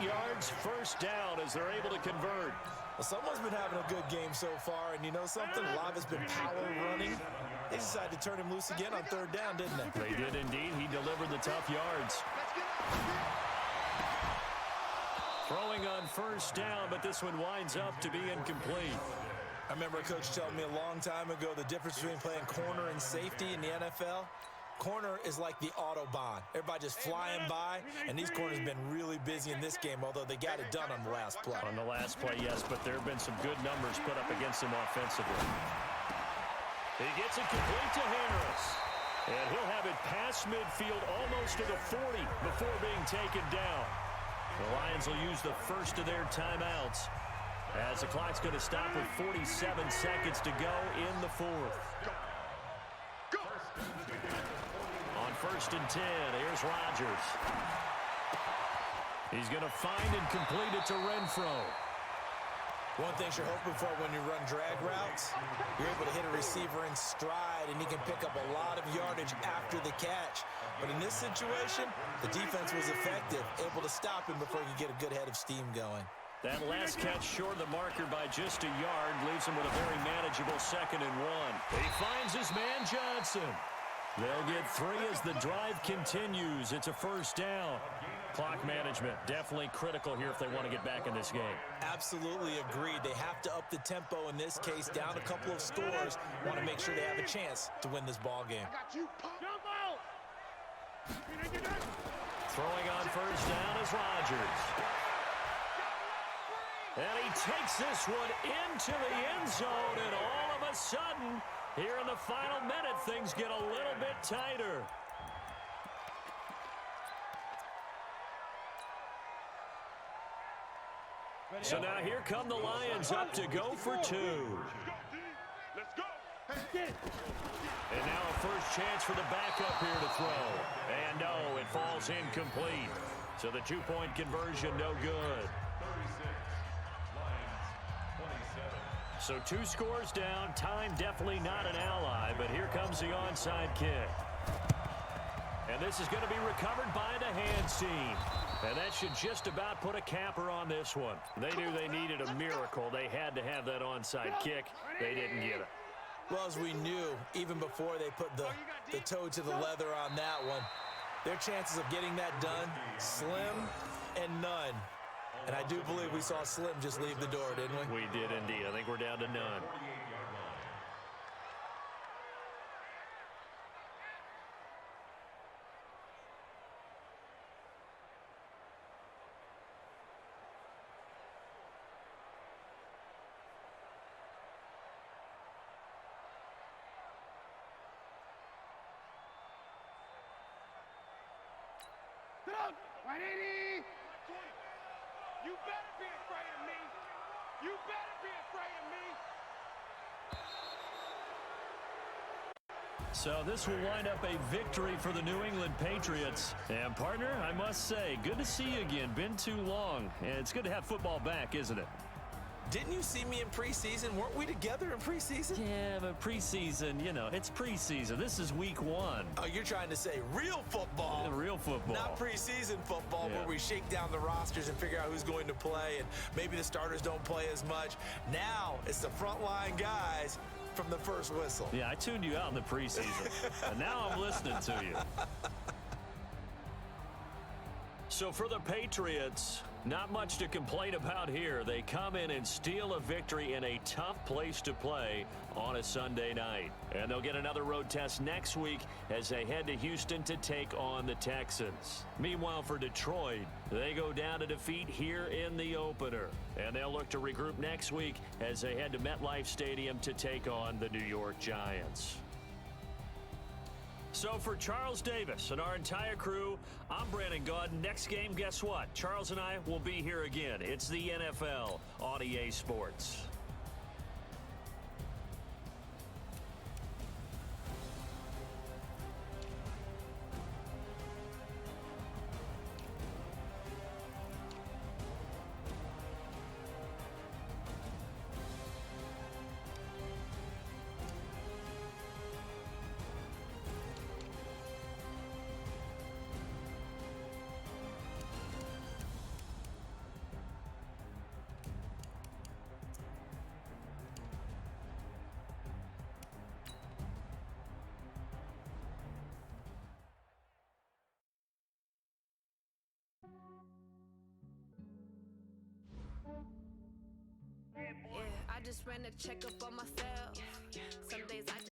8 yards, first down as they're able to convert. Well, someone's been having a good game so far, and you know something? A lot of it's been power running. They decided to turn him loose again on 3rd down, didn't they? They did indeed. He delivered the tough yards. Throwing on first down, but this one winds up to be incomplete. I remember a coach telling me a long time ago the difference between playing corner and safety in the NFL. Corner is like the Autobahn. Everybody just flying by, and these corners have been really busy in this game, although they got it done on the last play. On the last play, yes, but there have been some good numbers put up against him offensively. He gets it complete to Harris. And he'll have it past midfield almost to the 40 before being taken down. The Lions will use the first of their timeouts as the clock's going to stop with 47 seconds to go in the 4th. On 1st and 10, here's Rodgers. He's going to find and complete it to Renfro. One thing you're hoping for when you run drag routes, you're able to hit a receiver in stride, and he can pick up a lot of yardage after the catch. But in this situation, the defense was effective, able to stop him before he could get a good head of steam going. That last catch short of the marker by just a yard leaves him with a very manageable 2nd and 1. He finds his man Johnson. They'll get 3 as the drive continues. It's a first down. Clock management definitely critical here if they want to get back in this game. Absolutely agreed. They have to up the tempo in this case, down a couple of scores. Want to make sure they have a chance to win this ball game. Throwing on first down is Rodgers. And he takes this one into the end zone, and all of a sudden, here in the final minute, things get a little bit tighter. So now here come the Lions up to go for 2. Let's go. And now a first chance for the backup here to throw. And no, it falls incomplete. So the 2-point conversion no good. 36, Lions 27. So 2 scores down. Time definitely not an ally, but here comes the onside kick. And this is going to be recovered by the hands team. And that should just about put a capper on this one. They knew they needed a miracle. They had to have that onside kick. They didn't get it. Well, as we knew, even before they put the toe to the leather on that one, their chances of getting that done, slim and none. And I do believe we saw Slim just leave the door, didn't we? We did indeed. I think we're down to none. 48-yard line. You better be afraid of me. You better be afraid of me. So this will wind up a victory for the New England Patriots. And, partner, I must say, good to see you again. Been too long. And it's good to have football back, isn't it? Didn't you see me in preseason? Weren't we together in preseason? Yeah, but preseason, you know, it's preseason. This is week 1. Oh, you're trying to say real football. Real football. Not preseason football Yeah. where we shake down the rosters and figure out who's going to play, and maybe the starters don't play as much. Now it's the frontline guys from the first whistle. Yeah, I tuned you out in the preseason. And now I'm listening to you. So for the Patriots, not much to complain about here. They come in and steal a victory in a tough place to play on a Sunday night. And they'll get another road test next week as they head to Houston to take on the Texans. Meanwhile, for Detroit, they go down to defeat here in the opener. And they'll look to regroup next week as they head to MetLife Stadium to take on the New York Giants. So for Charles Davis and our entire crew, I'm Brandon Gaudin. Next game, guess what? Charles and I will be here again. It's the NFL on EA Sports. Yeah, I just ran a checkup on myself. Some days I just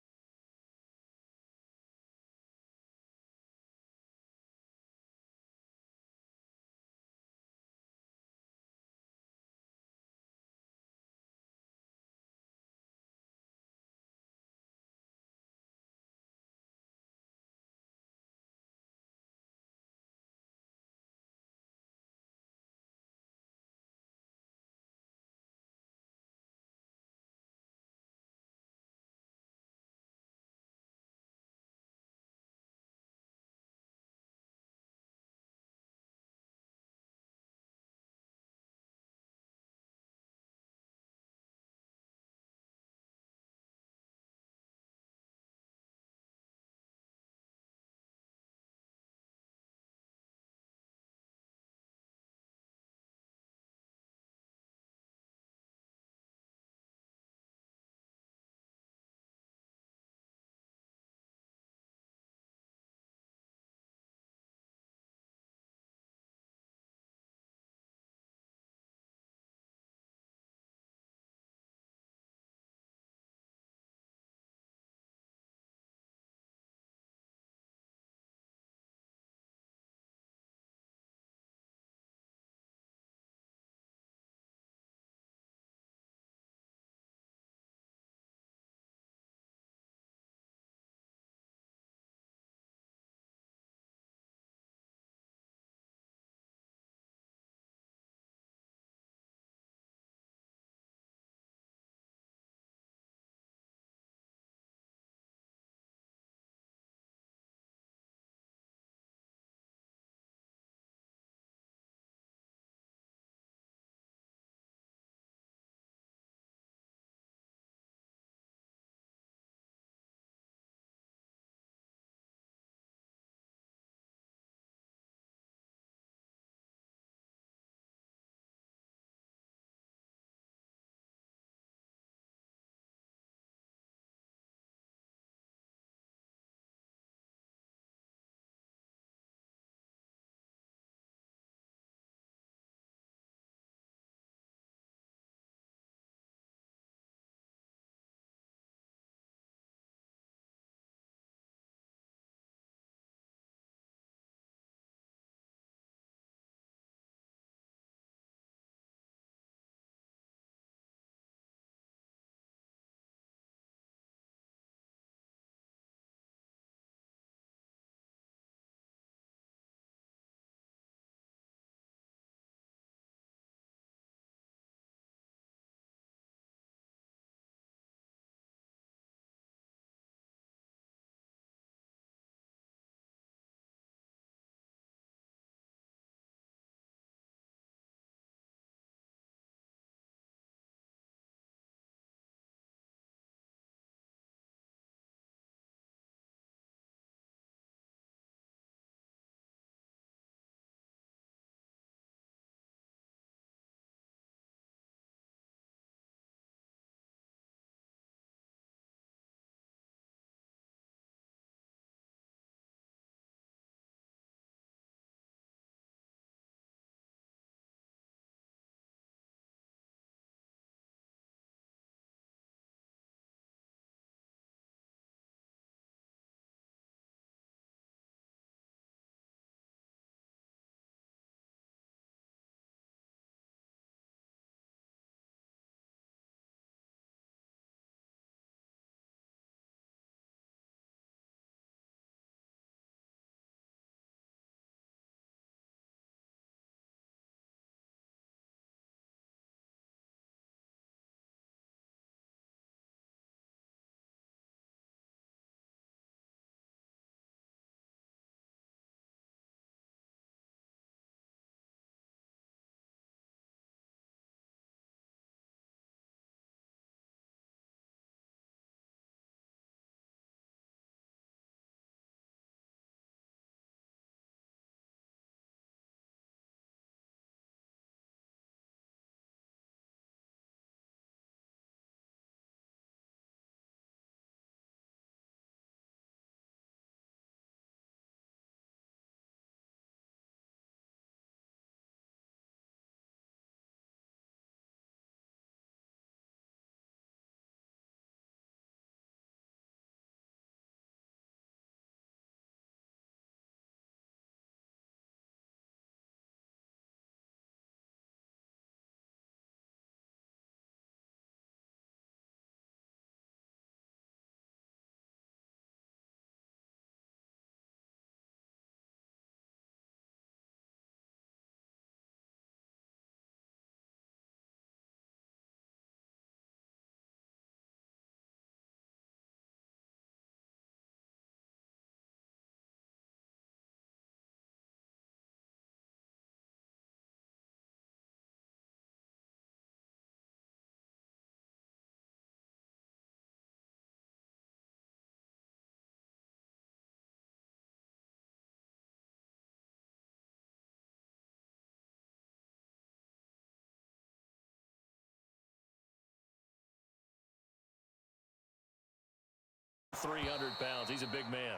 300 pounds. He's a big man.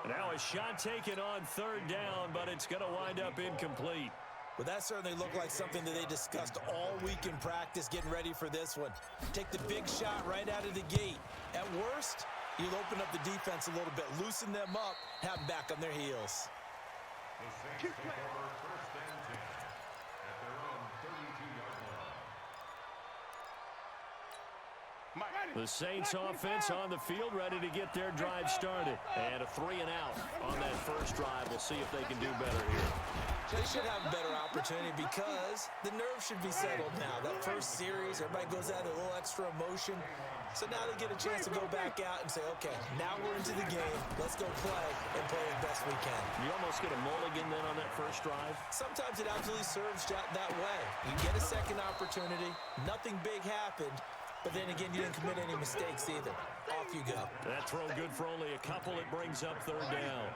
Now a shot taken on third down, but it's going to wind up incomplete. Well, that certainly looked like something that they discussed all week in practice getting ready for this one. Take the big shot right out of the gate. At worst, you'll open up the defense a little bit, loosen them up, have them back on their heels. The Saints take over first and 10 at their own 32-yard line. The Saints offense on the field, ready to get their drive started. And a 3 and out on that first drive. We'll see if they can do better here. They should have a better opportunity because the nerves should be settled now. That first series, everybody goes out with a little extra emotion. So now they get a chance to go back out and say, okay, now we're into the game. Let's go play and play as best we can. You almost get a mulligan then on that first drive? Sometimes it absolutely serves that way. You get a second opportunity. Nothing big happened. But then again, you didn't commit any mistakes either. Off you go. That throw good for only a couple. It brings up third down.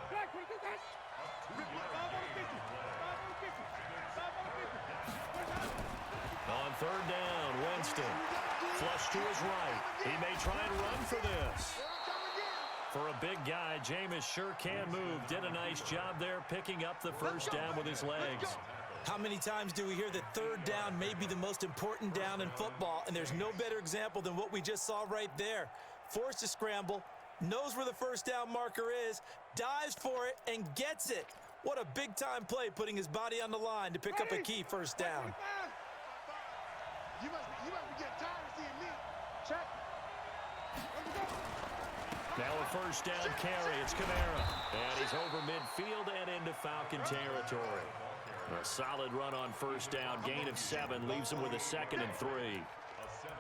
On third down, Winston. Flush to his right. He may try and run for this. For a big guy, Jameis sure can move. Did a nice job there picking up the first down with his legs. How many times do we hear that third down may be the most important down in football, and there's no better example than what we just saw right there. Forced to scramble, knows where the first down marker is, dives for it, and gets it. What a big-time play, putting his body on the line to pick up a key first down. You must be getting tired of seeing me. Check. Now a first down carry. It's Kamara. And he's over midfield and into Falcon territory. A solid run on first down. Gain of 7 leaves him with a 2nd and 3.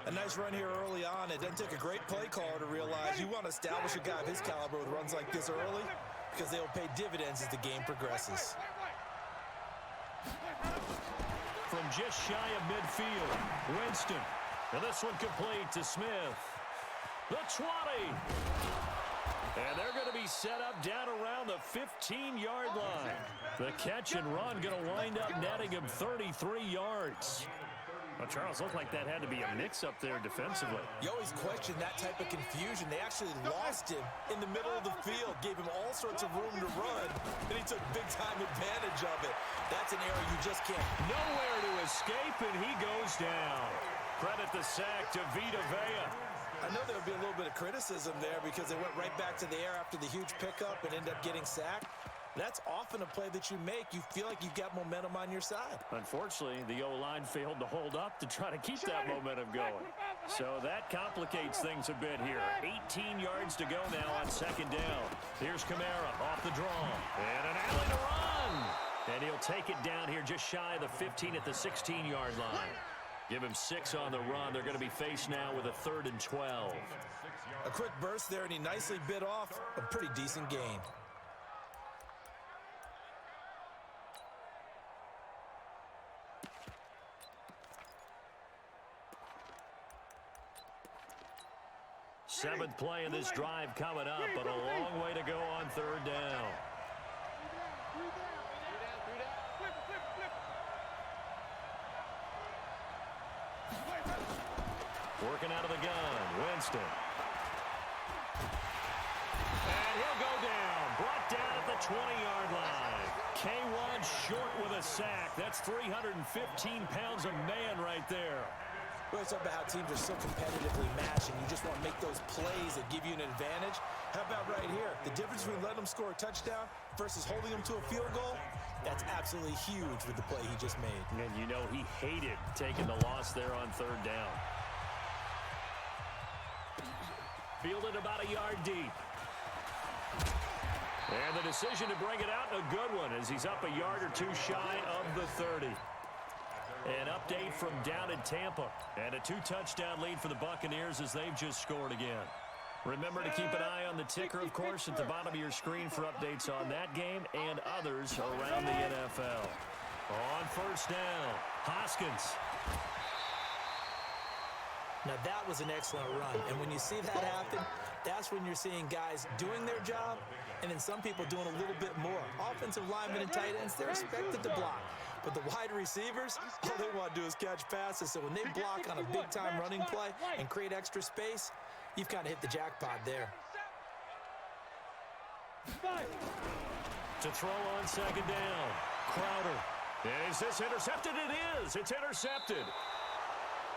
A nice run here early on. It doesn't take a great play caller to realize you want to establish a guy of his caliber with runs like this early because they'll pay dividends as the game progresses. From just shy of midfield, Winston. And this one complete to Smith. The 20. And they're going to be set up down around the 15-yard line. The catch and run going to wind up netting him 33 yards. Well, Charles, looked like that had to be a mix-up there defensively. You always question that type of confusion. They actually lost him in the middle of the field, gave him all sorts of room to run, and he took big-time advantage of it. That's an error you just can't. Nowhere to escape, and he goes down. Credit the sack to Vita Vea. I know there would be a little bit of criticism there because they went right back to the air after the huge pickup and ended up getting sacked. That's often a play that you make. You feel like you've got momentum on your side. Unfortunately, the O-line failed to hold up to try to keep that momentum going. So that complicates things a bit here. 18 yards to go now on second down. Here's Kamara off the draw. And an alley to run. And he'll take it down here just shy of the 15 at the 16-yard line. Give him 6 on the run. They're going to be faced now with a 3rd and 12. A quick burst there, and he nicely bit off a pretty decent gain. Seventh play in this drive coming up, but a long way to go on third down. Working out of the gun, Winston. And he'll go down, brought down at the 20-yard line. K1 short with a sack. That's 315 pounds of man right there. We always talk about how teams are so competitively matched, and you just want to make those plays that give you an advantage. How about right here? The difference between letting them score a touchdown versus holding them to a field goal, that's absolutely huge with the play he just made. And you know he hated taking the loss there on third down. Fielded about a yard deep. And the decision to bring it out, a good one, as he's up a yard or two shy of the 30. An update from down in Tampa. And a 2-touchdown lead for the Buccaneers as they've just scored again. Remember to keep an eye on the ticker, of course, at the bottom of your screen for updates on that game and others around the NFL. On first down, Hoskins. Now that was an excellent run, and when you see that happen, that's when you're seeing guys doing their job and then some people doing a little bit more. Offensive linemen and tight ends, they're expected to block. But the wide receivers, all they want to do is catch passes. So when they block on a big-time running play and create extra space, you've kind of hit the jackpot there. To throw on second down. Crowder. And is this intercepted? It is. It's intercepted.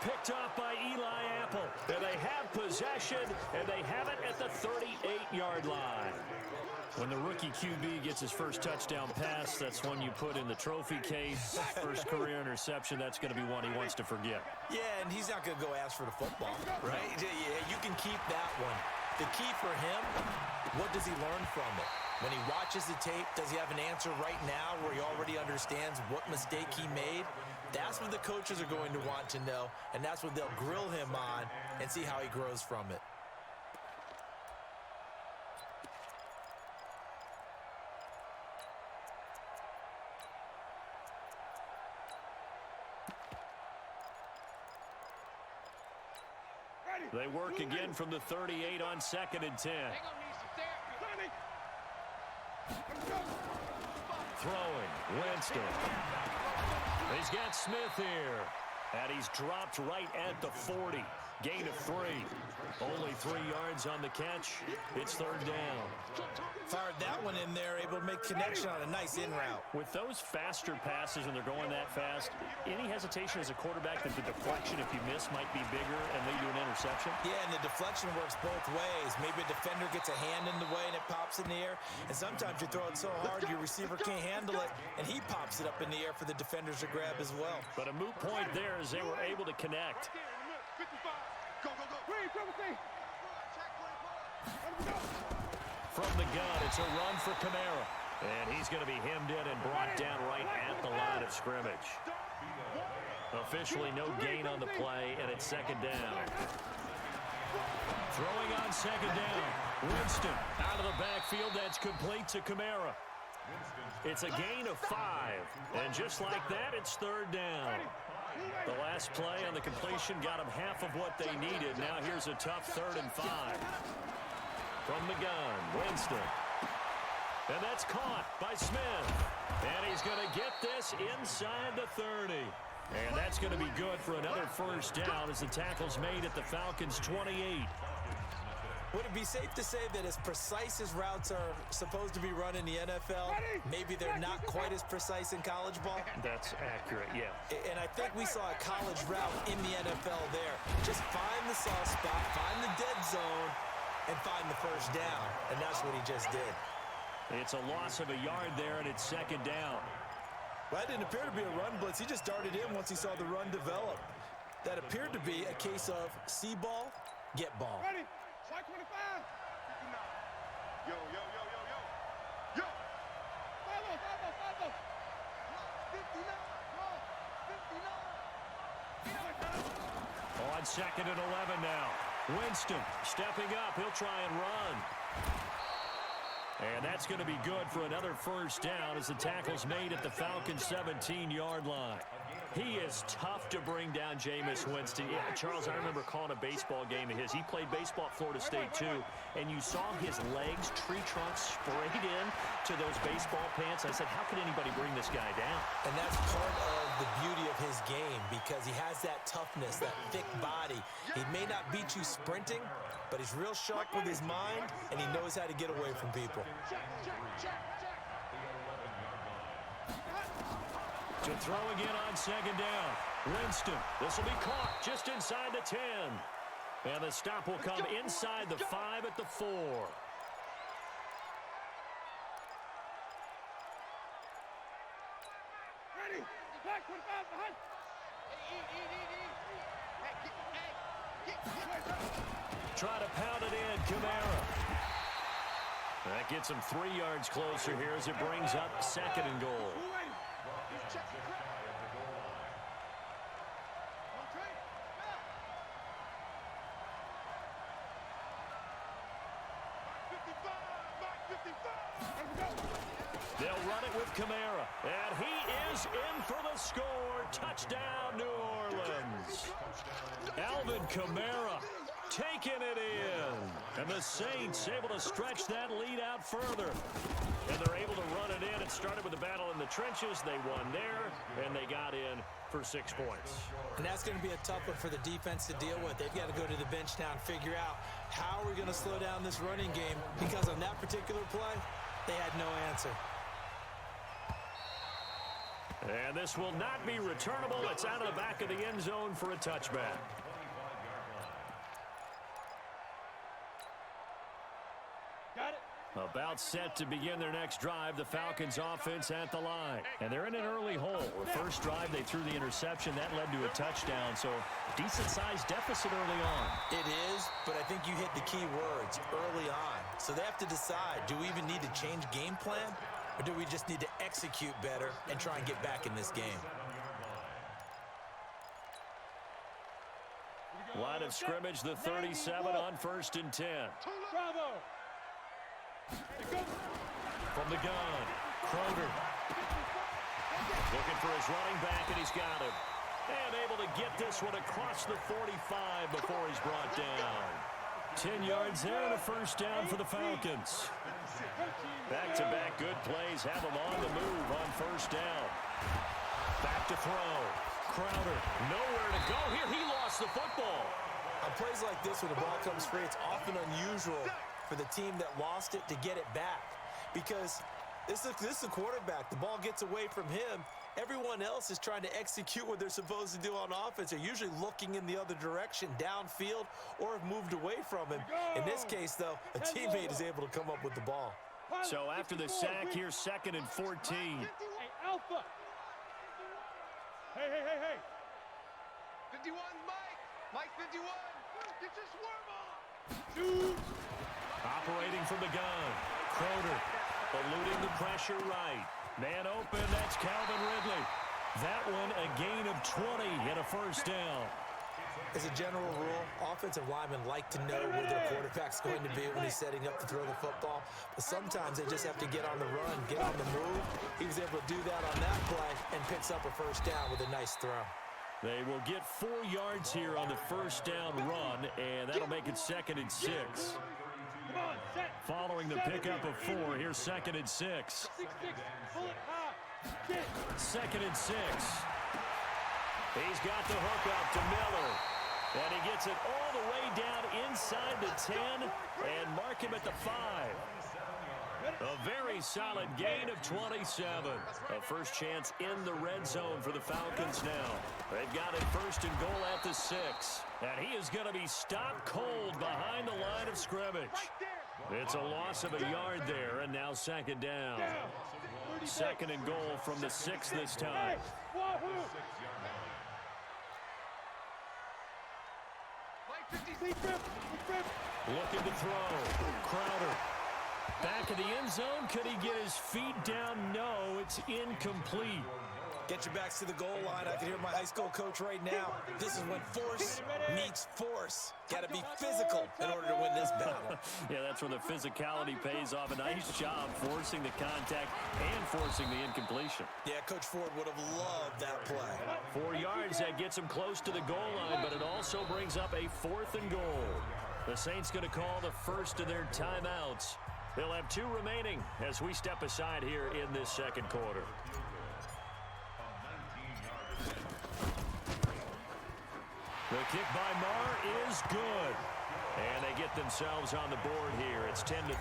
Picked off by Eli Apple. And they have possession, and they have it at the 38-yard line. When the rookie QB gets his first touchdown pass, that's one you put in the trophy case. First career interception, that's going to be one he wants to forget. Yeah, and he's not going to go ask for the football, right? Yeah, you can keep that one. The key for him, what does he learn from it? When he watches the tape, does he have an answer right now where he already understands what mistake he made? That's what the coaches are going to want to know, and that's what they'll grill him on and see how he grows from it. They work again from the 38 on 2nd and 10. Throwing, Winston. He's got Smith here. And he's dropped right at the 40. Gain of 3. Only 3 yards on the catch. It's 3rd down. Fired that one in there, able to make connection on a nice in route. With those faster passes when they're going that fast, any hesitation as a quarterback that the deflection, if you miss, might be bigger and lead to an interception? Yeah, and the deflection works both ways. Maybe a defender gets a hand in the way and it pops in the air. And sometimes you throw it so hard your receiver can't handle it, and he pops it up in the air for the defenders to grab as well. But a moot point there as they were able to connect. 55. Go, go, go. From the gun, it's a run for Kamara. And he's going to be hemmed in and brought down right at the line of scrimmage. Officially no gain on the play, and it's 2nd down. Throwing on 2nd down. Winston out of the backfield. That's complete to Kamara. It's a gain of 5. And just like that, it's 3rd down. The last play on the completion got them half of what they needed. Now here's a tough 3rd and 5. From the gun, Winston. And that's caught by Smith. And he's going to get this inside the 30. And that's going to be good for another 1st down as the tackle's made at the Falcons' 28. Would it be safe to say that as precise as routes are supposed to be run in the NFL, maybe they're not quite as precise in college ball? That's accurate, yeah. And I think we saw a college route in the NFL there. Just find the soft spot, find the dead zone, and find the 1st down. And that's what he just did. It's a loss of a yard there, and it's 2nd down. Well, that didn't appear to be a run blitz. He just darted in once he saw the run develop. That appeared to be a case of see ball, get ball. Ready? Slide 25. 59. Yo, yo, yo, yo, yo. Yo. Follow. 59. 59. On 2nd and 11 now. Winston stepping up. He'll try and run. And that's going to be good for another 1st down as the tackle's made at the Falcons' 17-yard line. He is tough to bring down, Jameis Winston. Yeah, Charles, I remember calling a baseball game of his. He played baseball at Florida State, too, and you saw his legs, tree trunks sprayed in to those baseball pants. I said, how can anybody bring this guy down? And that's part of the beauty of his game because he has that toughness, that thick body. He may not beat you sprinting, but he's real sharp with his mind, and he knows how to get away from people. To throw again on 2nd down. Winston, this will be caught just inside the 10. And the stop will come inside the 5 at the 4. Ready? Back 25 behind. Try to pound it in, Kamara. That gets him 3 yards closer here as it brings up 2nd and goal. They'll run it with Kamara, and he is in for the score. Touchdown, New Orleans. Alvin Kamara taking it in. And the Saints able to stretch that lead out further. And they're able to run it in. It started with a battle in the trenches. They won there, and they got in for 6 points. And that's going to be a tough one for the defense to deal with. They've got to go to the bench now and figure out How are we going to slow down this running game? Because on that particular play, they had no answer. And this will not be returnable. It's out of the back of the end zone for a touchback. About set to begin their next drive, the Falcons offense at the line. And they're in an early hole. The first drive, they threw the interception. That led to a touchdown, so decent-sized deficit early on. It is, but I think you hit the key words, early on. So they have to decide, do we even need to change game plan, or do we just need to execute better and try and get back in this game? Line of scrimmage, the 37 on 1st and 10. Bravo. From the gun, Kroger. Looking for his running back, and he's got him. And able to get this one across the 45 before he's brought down. 10 yards there and a first down for the Falcons. Back-to-back good plays have him on the move on first down. Back to throw. Crowder, nowhere to go here. He lost the football. On plays like this, when the ball comes free, it's often unusual for the team that lost it to get it back. Because this is a quarterback. The ball gets away from him. Everyone else is trying to execute what they're supposed to do on offense. They're usually looking in the other direction, downfield, or have moved away from him. In this case, though, a teammate is able to come up with the ball. So after the sack, here's 2nd and 14. Hey, Alpha. Hey. 51, Mike. Mike 51. Get your swarm on. Shoot. Operating from the gun. Kroger eluding the pressure right. Man open, that's Calvin Ridley. That one a gain of 20 and a first down. As a general rule, offensive linemen like to know where their quarterback's going to be when he's setting up to throw the football. But sometimes they just have to get on the run, get on the move. He was able to do that on that play and picks up a first down with a nice throw. They will get 4 yards here on the first down run, and that'll make it 2nd and 6. Following the pickup of 4, here's 2nd and 6. 2nd and 6. He's got the hook up to Miller. And he gets it all the way down inside the 10 and mark him at the 5. A very solid gain of 27. A first chance in the red zone for the Falcons now. They've got it 1st and goal at the 6. And he is going to be stopped cold behind the line of scrimmage. It's a loss of a yard there, and now 2nd down. 2nd and goal from the 6 this time. Looking to throw. Crowder. Back of the end zone. Could he get his feet down? No, it's incomplete. Get your backs to the goal line. I can hear my high school coach right now. This is when force meets force. Got to be physical in order to win this battle. Yeah, that's where the physicality pays off. A nice job forcing the contact and forcing the incompletion. Yeah, Coach Ford would have loved that play. 4 yards, that gets him close to the goal line, but it also brings up a 4th and goal. The Saints going to call the first of their timeouts. They'll have 2 remaining as we step aside here in this 2nd quarter. The kick by Marr is good. And they get themselves on the board here. It's 10-3.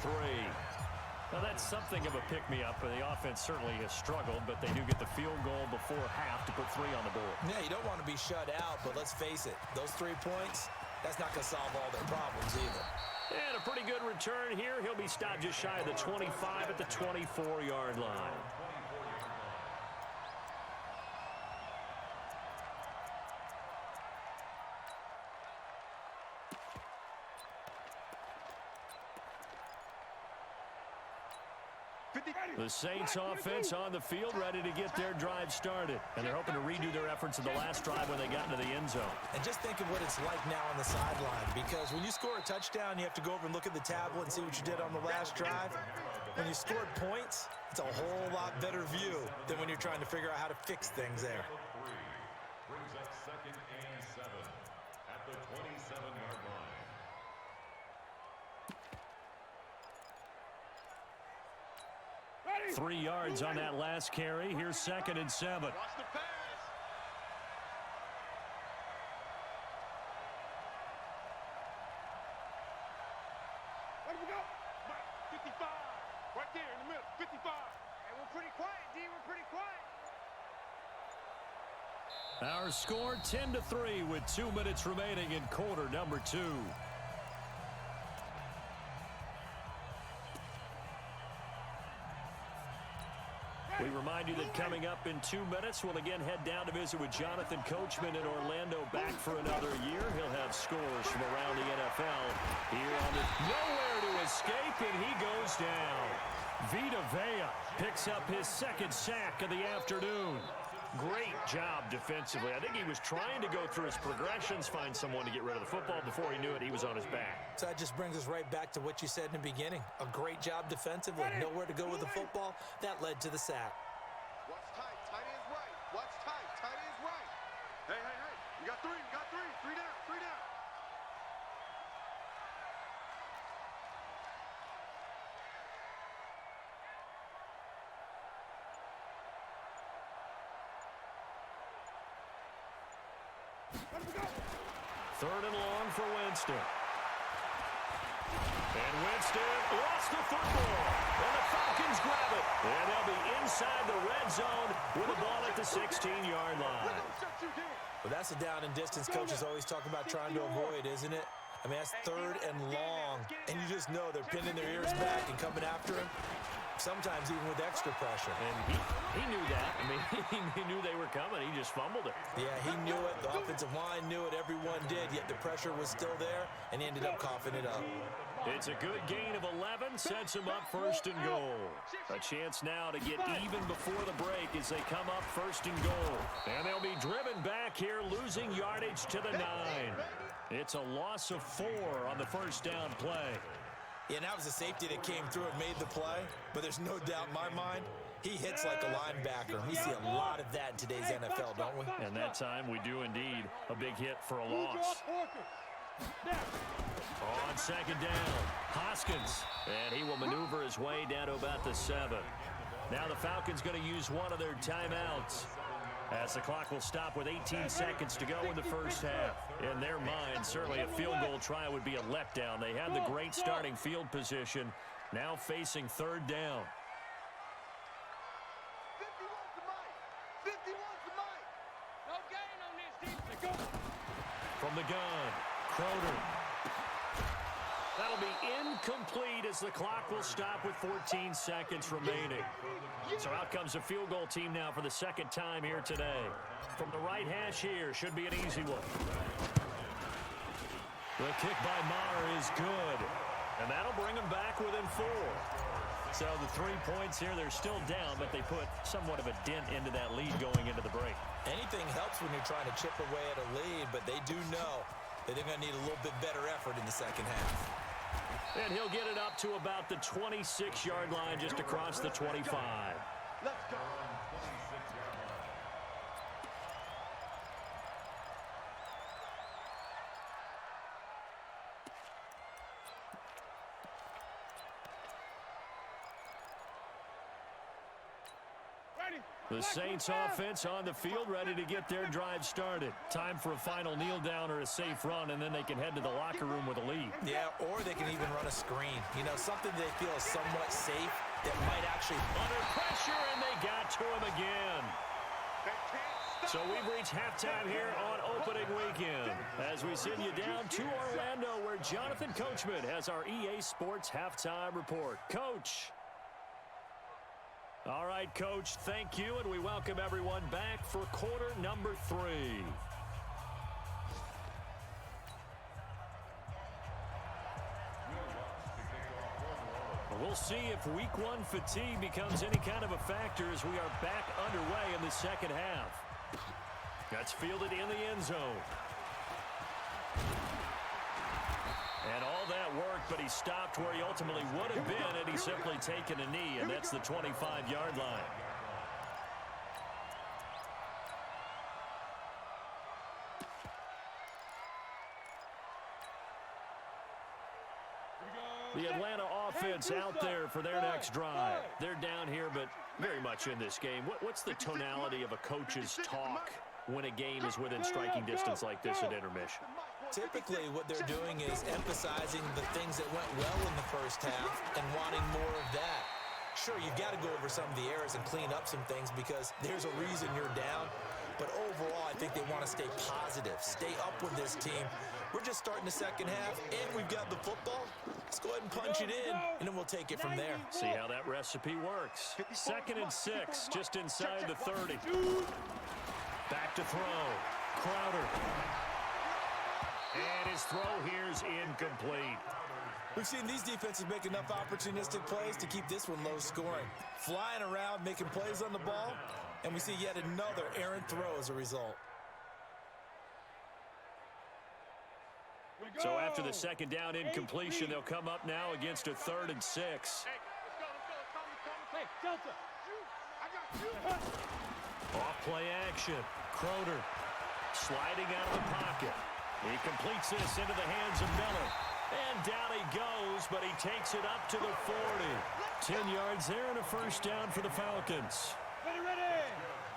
Now, that's something of a pick-me-up. The offense certainly has struggled, but they do get the field goal before half to put 3 on the board. Yeah, you don't want to be shut out, but let's face it. Those 3 points, that's not going to solve all their problems either. And a pretty good return here. He'll be stopped just shy of the 25 at the 24-yard line. The Saints offense on the field, ready to get their drive started. And they're hoping to redo their efforts in the last drive when they got into the end zone. And just think of what it's like now on the sideline, because when you score a touchdown, you have to go over and look at the tablet and see what you did on the last drive. When you scored points, it's a whole lot better view than when you're trying to figure out how to fix things there. Brings up 2nd and 7 at the 27-yard line. 3 yards on that last carry. Here's 2nd and 7. Watch the pass. Hey, we're pretty quiet, D. We're pretty quiet. Our score 10-3 with 2 minutes remaining in quarter number 2. We remind you that coming up in 2 minutes, we'll again head down to visit with Jonathan Coachman in Orlando, back for another year. He'll have scores from around the NFL here on the nowhere to escape, and he goes down. Vita Vea picks up his second sack of the afternoon. Great job defensively. I think he was trying to go through his progressions, find someone to get rid of the football. Before he knew it, he was on his back. So that just brings us right back to what you said in the beginning. A great job defensively. Nowhere to go with the football. That led to the sack. Watch tight. Tight is right. Watch tight. Tight is right. Hey, hey, hey. You got three. You got three. Three down. Three down. Third and long for Winston. And Winston lost the football. And the Falcons grab it. And they'll be inside the red zone with the ball at the 16-yard line. Well, that's a down and distance coaches always talk about trying to avoid, isn't it? I mean, that's third and long. And you just know they're pinning their ears back and coming after him. Sometimes even with extra pressure. And he knew that. I mean, he knew they were coming. He just fumbled it. Yeah, he knew it. The offensive line knew it. Everyone did. Yet the pressure was still there, and he ended up coughing it up. It's a good gain of 11. Sets him up first and goal. A chance now to get even before the break as they come up first and goal. And they'll be driven back here, losing yardage to the 9. It's a loss of 4 on the first down play. Yeah, and that was a safety that came through and made the play. But there's no doubt in my mind, he hits like a linebacker. We see a lot of that in today's NFL, don't we? And that time we do indeed. A big hit for a loss. On second down, Hoskins. And he will maneuver his way down to about the 7. Now the Falcons going to use one of their timeouts, as the clock will stop with 18 seconds to go in the first half. In their mind, certainly a field goal try would be a letdown. They had the great starting field position, now facing third down. 51's the mic. 51's the mic. No gain on this defense. From the gun, Croder. That'll be incomplete as the clock will stop with 14 seconds remaining. So out comes a field goal team now for the second time here today. From the right hash here, should be an easy one. The kick by Maher is good. And that'll bring them back within 4. So the 3 points here, they're still down, but they put somewhat of a dent into that lead going into the break. Anything helps when you're trying to chip away at a lead, but they do know that they're going to need a little bit better effort in the second half. And he'll get it up to about the 26-yard line, just across the 25. Let's go. The Saints offense on the field, ready to get their drive started. Time for a final kneel down or a safe run, and then they can head to the locker room with a lead. Yeah, or they can even run a screen. You know, something they feel is somewhat safe that might actually... Under pressure, and they got to him again. So we've reached halftime here on opening weekend as we send you down to Orlando, where Jonathan Coachman has our EA Sports halftime report. Coach. All right, Coach, thank you, and we welcome everyone back for quarter number 3. We'll see if week 1 fatigue becomes any kind of a factor as we are back underway in the second half. That's fielded in the end zone. And all that worked, but he stopped where he ultimately would have been had he simply taken a knee, and that's the 25-yard line. The Atlanta offense out there for their next drive. They're down here, but very much in this game. What's the tonality of a coach's talk when a game is within striking distance like this at intermission? Typically, what they're doing is emphasizing the things that went well in the first half and wanting more of that. Sure, you've got to go over some of the errors and clean up some things because there's a reason you're down. But overall, I think they want to stay positive, stay up with this team. We're just starting the second half, and we've got the football. Let's go ahead and punch it in, and then we'll take it from there. See how that recipe works. 2nd and 6, just inside the 30. Back to throw. Crowder. And his throw here's incomplete. We've seen these defenses make enough opportunistic plays to keep this one low scoring. Flying around, making plays on the ball, and we see yet another errant throw as a result. So after the second down incompletion, they'll come up now against a 3rd and 6. Hey, let's go. Hey, Delta. I got you. Off play action. Crowder sliding out of the pocket. He completes this into the hands of Miller. And down he goes, but he takes it up to the 40. 10 yards there and a first down for the Falcons. Ready.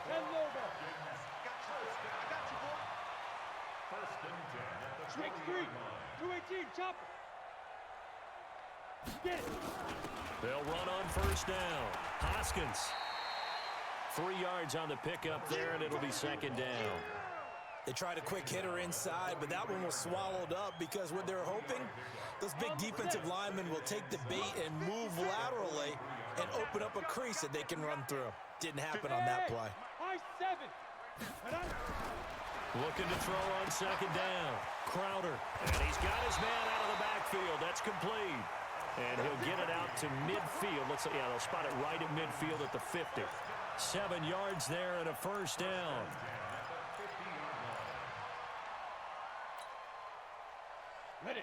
Head over. I got you, boy. First and 10 at the Strike 3. 218, chopper. Get it. They'll run on first down. Hoskins. 3 yards on the pickup there, and it'll be second down. They tried a quick hitter inside, but that one was swallowed up because what they're hoping, those big defensive linemen will take the bait and move laterally and open up a crease that they can run through. Didn't happen on that play. High 7. Looking to throw on second down. Crowder. And he's got his man out of the backfield. That's complete. And he'll get it out to midfield. They'll spot it right at midfield at the 50. 7 yards there and a first down. Ready.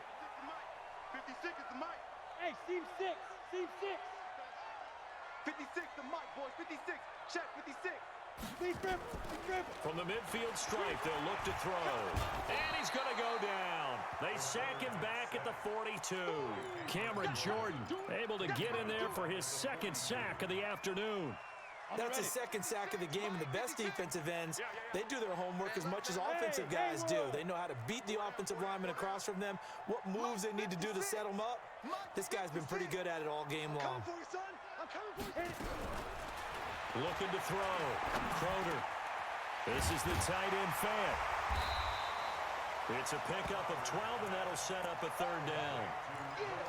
56 is the mic. Hey, seam 6. 56 the mic, boys. 56. Check 56. Please dribble. From the midfield stripe, they'll look to throw. And he's going to go down. They sack him back at the 42. Cameron Jordan able to get in there for his 2nd sack of the afternoon. That's his 2nd sack of the game, and the best defensive ends, they do their homework as much as offensive guys do. They know how to beat the offensive lineman across from them, what moves they need to do to set them up. This guy's been pretty good at it all game long. I'm coming for you, son. Looking to throw. Crowder. This is the tight end Fant. It's a pickup of 12, and that'll set up a 3rd down.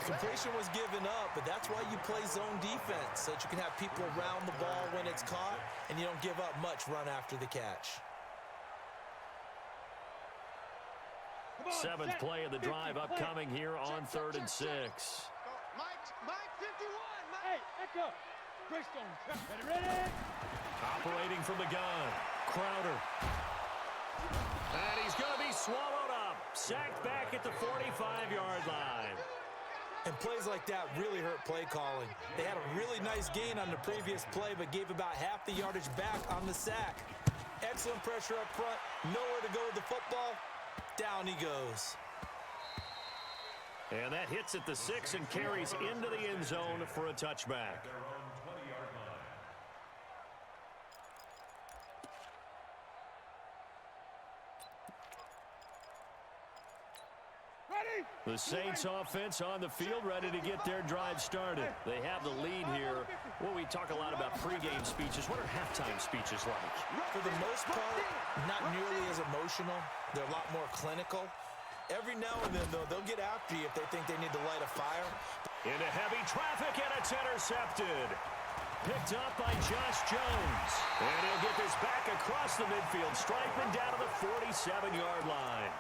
Completion was given up, but that's why you play zone defense, so that you can have people around the ball when it's caught, and you don't give up much run after the catch. 7th play of the drive upcoming here on 3rd and 6. Mike 51. Hey, Echo. Greystone. Ready. Operating from the gun. Crowder. And he's going to be swallowed up. Sacked back at the 45-yard line. And plays like that really hurt play calling. They had a really nice gain on the previous play, but gave about half the yardage back on the sack. Excellent pressure up front. Nowhere to go with the football. Down he goes. And that hits at the 6 and carries into the end zone for a touchback. The Saints offense on the field, ready to get their drive started. They have the lead here. Well, we talk a lot about pregame speeches. What are halftime speeches like? For the most part, not nearly as emotional. They're a lot more clinical. Every now and then, though, they'll get after you if they think they need to light a fire. Into heavy traffic, and it's intercepted. Picked up by Josh Jones. And he'll get this back across the midfield stripe and down to the 47-yard line.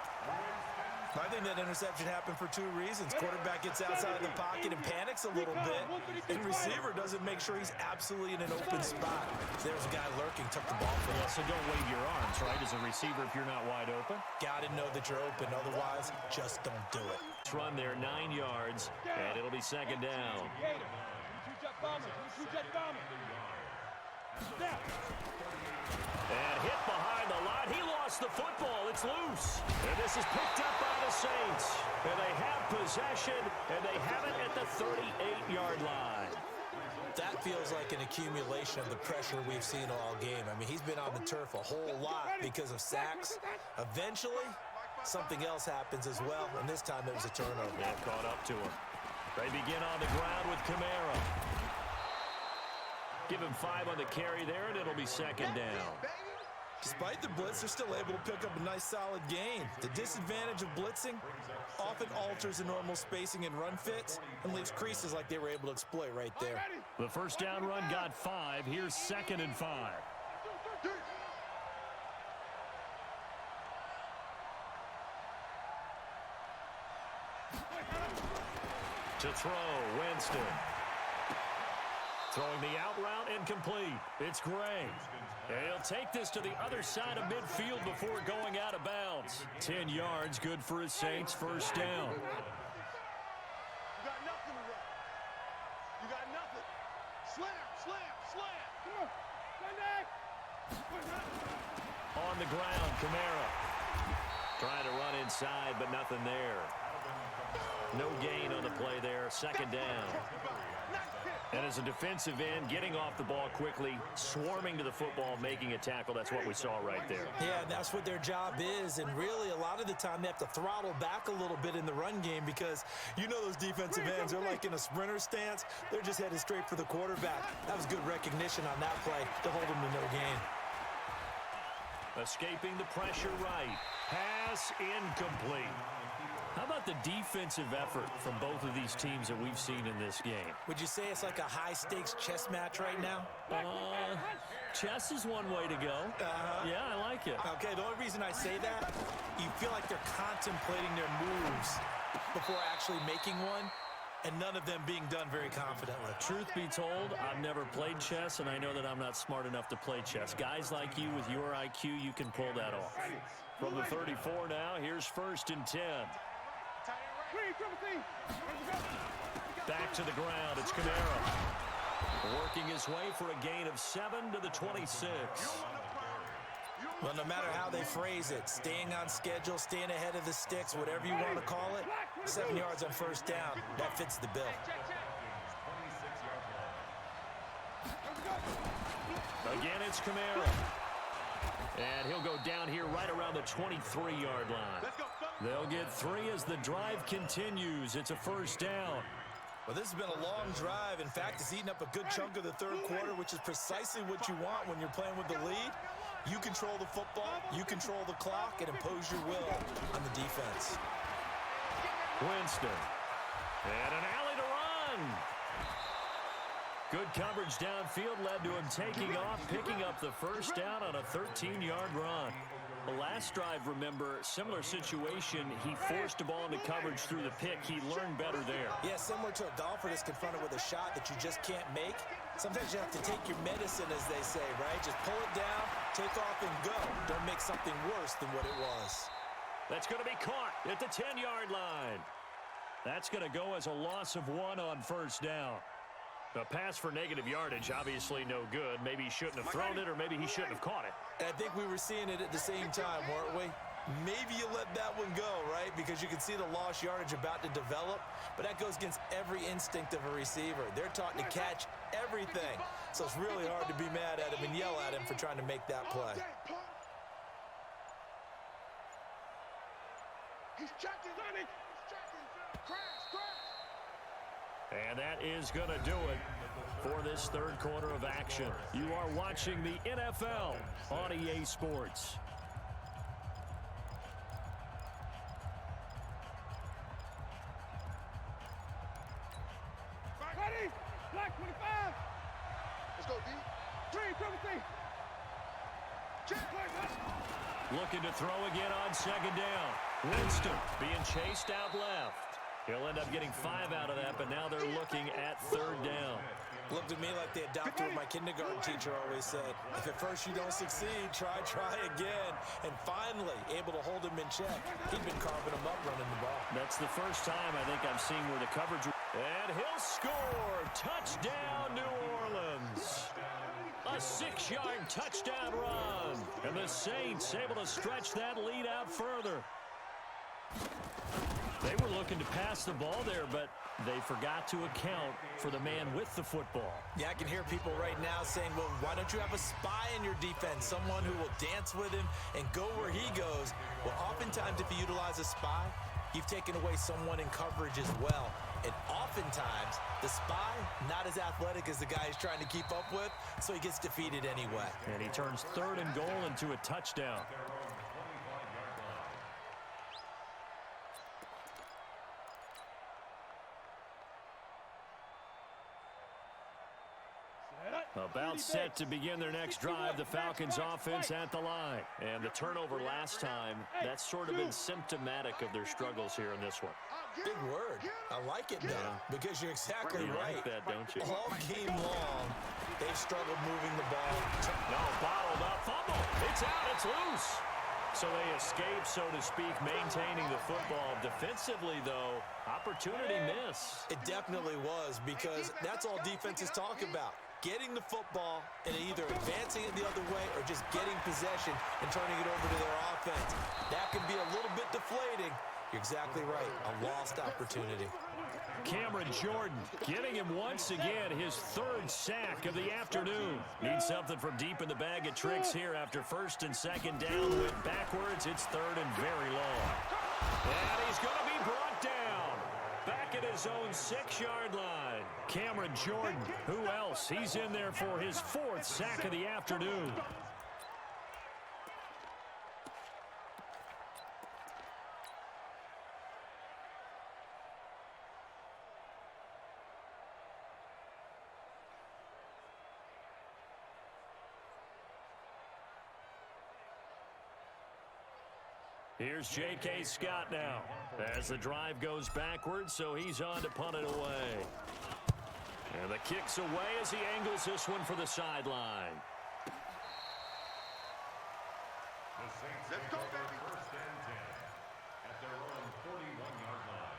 I think that interception happened for 2 reasons. Quarterback gets outside of the pocket and panics a little bit, and receiver doesn't make sure he's absolutely in an open spot. There's a guy lurking, took the ball from him. Yeah, so don't wave your arms, right, as a receiver if you're not wide open. Got to know that you're open, otherwise, just don't do it. Let's run there 9 yards, and it'll be second down. And hit behind the line. He lost the football. It's loose. And this is picked up by the Saints. And they have possession, and they have it at the 38-yard line. That feels like an accumulation of the pressure we've seen all game. I mean, he's been on the turf a whole lot because of sacks. Eventually, something else happens as well, and this time it was a turnover. Yeah, caught up to him. They begin on the ground with Kamara. Give him 5 on the carry there, and it'll be second down. Despite the blitz, they're still able to pick up a nice solid gain. The disadvantage of blitzing often alters the normal spacing and run fits and leaves creases like they were able to exploit right there. The first down run got 5. Here's 2nd and 5. To throw, Winston. Throwing the out route incomplete. It's Gray. And he'll take this to the other side of midfield before going out of bounds. 10 yards, good for his Saints. First down. You got nothing to run. You got nothing. Slam, slam, slam. Come on. On the ground, Kamara. Trying to run inside, but nothing there. No gain on the play there. Second down. And as a defensive end, getting off the ball quickly, swarming to the football, making a tackle. That's what we saw right there. Yeah, that's what their job is. And really, a lot of the time, they have to throttle back a little bit in the run game because you know those defensive ends, they're like in a sprinter stance. They're just headed straight for the quarterback. That was good recognition on that play to hold them to no gain. Escaping the pressure right. Pass incomplete. How about the defensive effort from both of these teams that we've seen in this game? Would you say it's like a high-stakes chess match right now? Chess is one way to go. Yeah, I like it. Okay, the only reason I say that, you feel like they're contemplating their moves before actually making one, and none of them being done very confidently. Truth be told, I've never played chess, and I know that I'm not smart enough to play chess. Guys like you with your IQ, you can pull that off. From the 34 now, here's 1st and 10. Back to the ground, it's Kamara. Working his way for a gain of 7 to the 26. Well, no matter how they phrase it, staying on schedule, staying ahead of the sticks, whatever you want to call it, 7 yards on first down, that fits the bill. Again, it's Kamara. And he'll go down here right around the 23-yard line. They'll get 3 as the drive continues. It's a first down. Well, this has been a long drive. In fact, it's eaten up a good chunk of the third quarter, which is precisely what you want when you're playing with the lead. You control the football, you control the clock, and impose your will on the defense. Winston. And an alley to run. Good coverage downfield led to him taking off, picking up the first down on a 13-yard run. The last drive, remember, similar situation. He forced the ball into coverage through the pick. He learned better there. Yeah, similar to a golfer that's confronted with a shot that you just can't make. Sometimes you have to take your medicine, as they say, right? Just pull it down, take off, and go. Don't make something worse than what it was. That's going to be caught at the 10-yard line. That's going to go as a loss of 1 on first down. A pass for negative yardage, obviously no good. Maybe he shouldn't have thrown it, or maybe he shouldn't have caught it. And I think we were seeing it at the same time, weren't we? Maybe you let that one go, right? Because you can see the lost yardage about to develop. But that goes against every instinct of a receiver. They're taught to catch everything. So it's really hard to be mad at him and yell at him for trying to make that play. He's checking, honey. He's checking. Crash. And that is going to do it for this third quarter of action. You are watching the NFL on EA Sports. Ready? Black 25. Let's go, D. 3, 17. Looking to throw again on second down. Winston being chased out left. He'll end up getting 5 out of that, but now they're looking at third down. Looked to me like they adopted what my kindergarten teacher always said. If at first you don't succeed, try again. And finally, able to hold him in check. He'd been carving him up running the ball. That's the first time I think I've seen where the coverage... And he'll score! Touchdown, New Orleans! A 6-yard touchdown run. And the Saints able to stretch that lead out further. They were looking to pass the ball there, but they forgot to account for the man with the football. Yeah, I can hear people right now saying, well, why don't you have a spy in your defense, someone who will dance with him and go where he goes? Well, oftentimes if you utilize a spy, you've taken away someone in coverage as well. And oftentimes, the spy, not as athletic as the guy he's trying to keep up with, so he gets defeated anyway. And he turns 3rd and goal into a touchdown. About set to begin their next drive, the Falcons offense at the line. And the turnover last time, that's sort of been symptomatic of their struggles here in this one. Big word. I like it, though, because you're exactly right. You like that, don't you? All game long, they've struggled moving the ball. No, bottled up, fumble. It's out, it's loose. So they escape, so to speak, maintaining the football. Defensively, though, opportunity miss. It definitely was, because that's all defenses talk about. Getting the football and either advancing it the other way or just getting possession and turning it over to their offense. That can be a little bit deflating. You're exactly right. A lost opportunity. Cameron Jordan getting him once again, his 3rd sack of the afternoon. Needs something from deep in the bag of tricks here after 1st and 2nd down. Went backwards. It's 3rd and very long. And he's going to be brought down. Back at his own 6-yard line. Cameron Jordan, who else? He's in there for his 4th sack of the afternoon. Here's J.K. Scott now as the drive goes backwards, so he's on to punt it away. And the kick's away as he angles this one for the sideline. The Saints take over 1st and 10 at their own 41-yard line.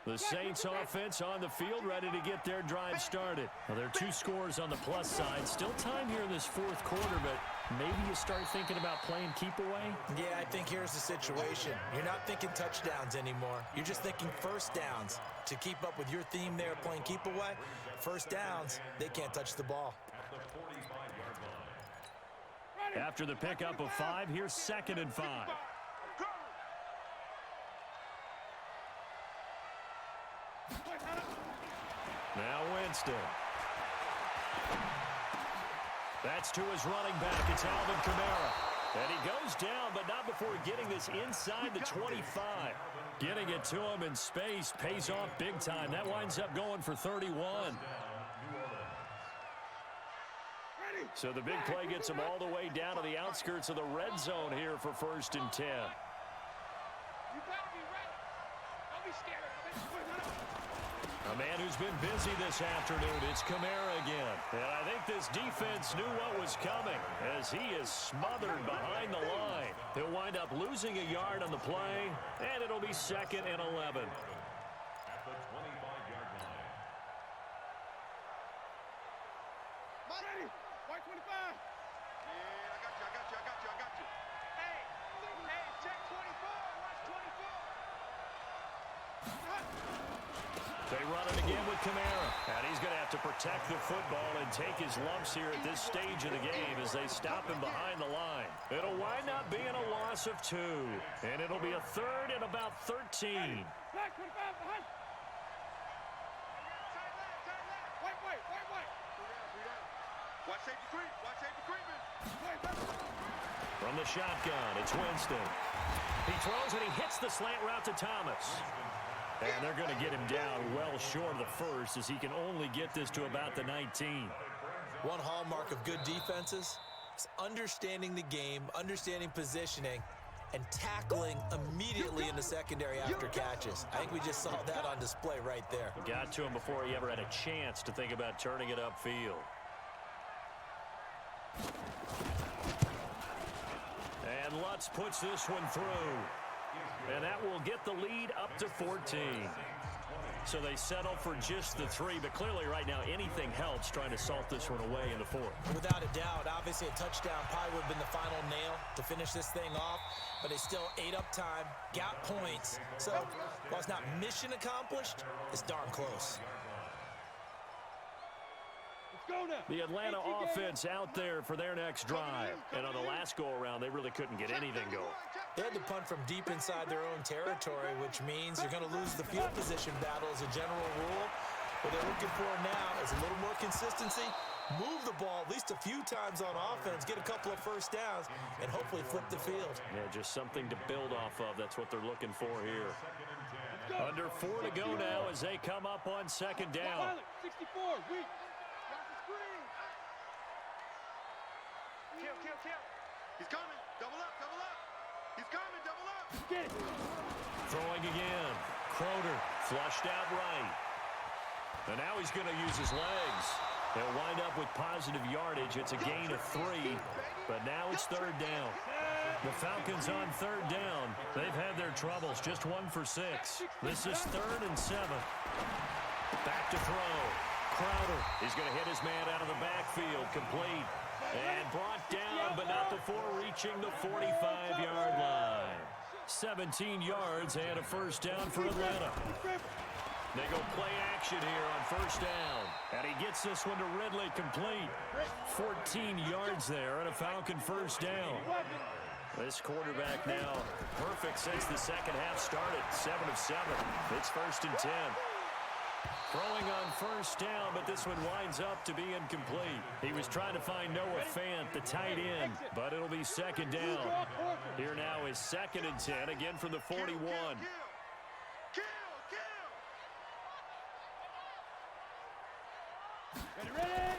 The Saints offense on the field, ready to get their drive started. Well, there are 2 scores on the plus side. Still time here in this 4th quarter, but maybe you start thinking about playing keep away? Yeah, I think here's the situation. You're not thinking touchdowns anymore. You're just thinking 1st downs. To keep up with your theme there, playing keep away, 1st downs, they can't touch the ball. At the 45-yard line. After the pickup of 5, here's 2nd and 5. Now Winston. That's to his running back. It's Alvin Kamara. And he goes down, but not before getting this inside the 25. Getting it to him in space pays off big time. That winds up going for 31. So the big play gets him all the way down to the outskirts of the red zone here for 1st and 10. You gotta be ready. Don't be scared. A man who's been busy this afternoon, it's Kamara again. And I think this defense knew what was coming as he is smothered behind the line. He'll wind up losing a yard on the play, and it'll be 2nd and 11. At the 25-yard line. Ready. White 25. Yeah, I got you. Hey, check 24. Watch 24. They run it again with Kamara. And he's going to have to protect the football and take his lumps here at this stage of the game as they stop him behind the line. It'll wind up being a loss of 2. And it'll be a 3rd and about 13. Black 25 behind. White. Watch safety creep. From the shotgun, it's Winston. He throws and he hits the slant route to Thomas. And they're going to get him down well short of the 1st as he can only get this to about the 19. One hallmark of good defenses is understanding the game, understanding positioning, and tackling immediately in the secondary after catches. I think we just saw that on display right there. Got to him before he ever had a chance to think about turning it upfield. And Lutz puts this one through. And that will get the lead up to 14. So they settle for just the 3, but clearly right now anything helps trying to salt this one away in the 4th. Without a doubt, obviously a touchdown probably would have been the final nail to finish this thing off, but they still ate up time, got points. So while it's not mission accomplished, it's darn close. The Atlanta offense out there for their next drive. And on the last go-around, they really couldn't get anything going. They had to punt from deep inside their own territory, which means you're going to lose the field position battle as a general rule. What they're looking for now is a little more consistency, move the ball at least a few times on offense, get a couple of first downs, and hopefully flip the field. Yeah, just something to build off of. That's what they're looking for here. Under 4 to go now as they come up on second down. 64, weak. Kill. He's coming. Double up. He's coming, double up. Get it. Throwing again. Crowder flushed out right. And now he's going to use his legs. They'll wind up with positive yardage. It's a gain of 3, but now it's third down. The Falcons on third down. They've had their troubles, just 1 for 6. This is 3rd and 7. Back to throw. Crowder is going to hit his man out of the backfield, complete. And brought down, but not before reaching the 45-yard line. 17 yards and a first down for Atlanta. They go play action here on first down. And he gets this one to Ridley, complete. 14 yards there and a Falcon first down. This quarterback now perfect since the second half started. 7 of 7. It's 1st and 10. Throwing on first down, but this one winds up to be incomplete. He was trying to find Noah Fant, the tight end, but it'll be second down. Here now is 2nd and 10, again from the 41. Ready?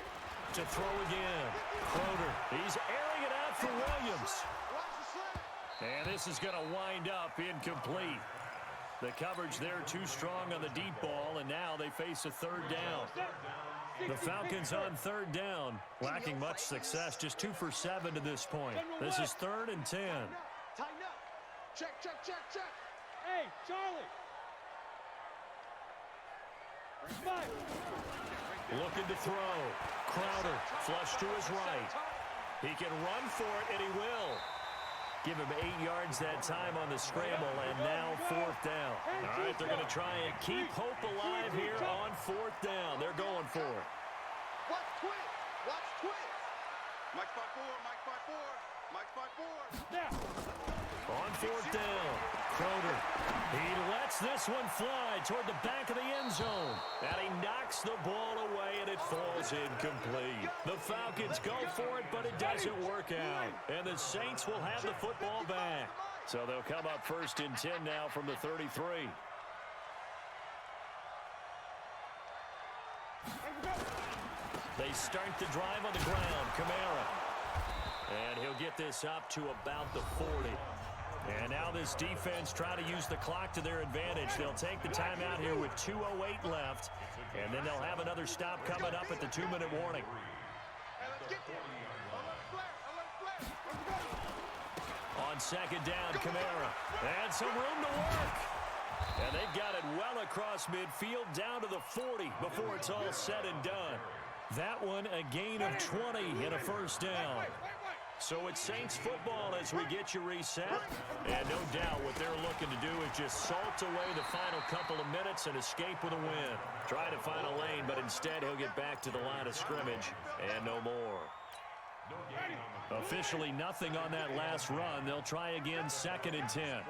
To throw again. Crowder, he's airing it out for Williams. And this is going to wind up incomplete. The coverage there too strong on the deep ball, and now they face a third down. The Falcons on third down, lacking much success, just 2 for 7 to this point. This is 3rd and 10. Tighten up. Check. Hey, Charlie. Looking to throw. Crowder, flush to his right. He can run for it, and he will. Give him 8 yards that time on the scramble, and now 4th down. All right, they're going to try and keep hope alive here on 4th down. They're going for it. Watch twist. Mike 5-4. On 4th down, Crowder. He lets this one fly toward the back of the end zone. And he knocks the ball away, and it falls incomplete. The Falcons go for it, but it doesn't work out. And the Saints will have the football back. So they'll come up 1st and 10 now from the 33. They start the drive on the ground. Kamara. And he'll get this up to about the 40. And now this defense try to use the clock to their advantage. They'll take the timeout here with 2:08 left. And then they'll have another stop coming up at the 2-minute warning. On second down, Kamara. And some room to work. And they've got it well across midfield down to the 40 before it's all said and done. That one a gain of 20 and a first down. So it's Saints football as we get you reset. And no doubt what they're looking to do is just salt away the final couple of minutes and escape with a win. Try to find a lane, but instead he'll get back to the line of scrimmage and no more. Officially nothing on that last run. They'll try again 2nd and 10.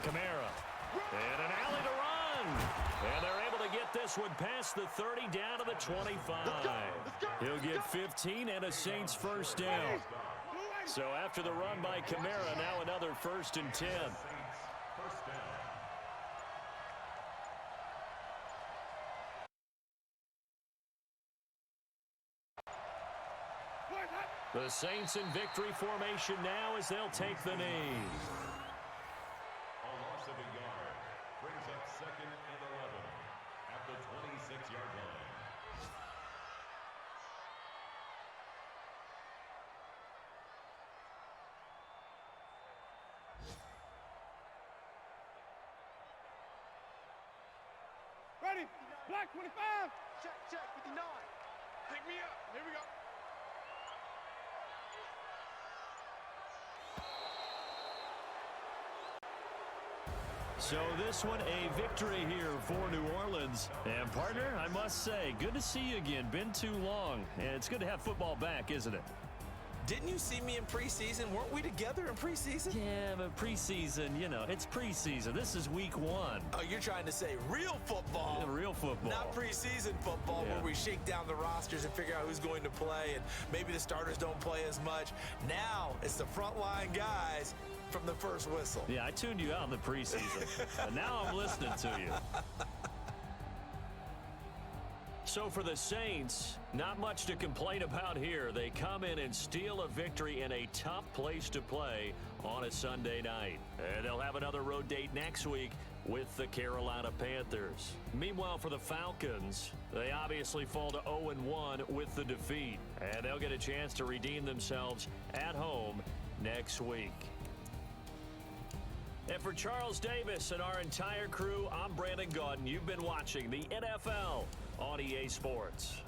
Kamara. And an alley to run. And they're able to get this one past the 30 down to the 25. He'll get 15 and a Saints first down. So after the run by Kamara, now another 1st and 10. The Saints in victory formation now as they'll take the knee. A loss of a yard brings up 2nd and 11 at the 26-yard line. Ready? Black 25. Check, 59. Pick me up. Here we go. So this one a victory here for New Orleans. And partner, I must say, good to see you again. Been too long. And it's good to have football back, isn't it? Didn't you see me in preseason? Weren't we together in preseason? Yeah, but preseason, it's preseason. This is week 1. Oh, you're trying to say real football. Yeah, real football. Not preseason football where we shake down the rosters and figure out who's going to play, and maybe the starters don't play as much. Now it's the frontline guys from the first whistle. Yeah, I tuned you out in the preseason. And now I'm listening to you. So for the Saints, not much to complain about here. They come in and steal a victory in a tough place to play on a Sunday night. And they'll have another road date next week with the Carolina Panthers. Meanwhile, for the Falcons, they obviously fall to 0-1 with the defeat. And they'll get a chance to redeem themselves at home next week. And for Charles Davis and our entire crew, I'm Brandon Gaudin. You've been watching the NFL on EA Sports.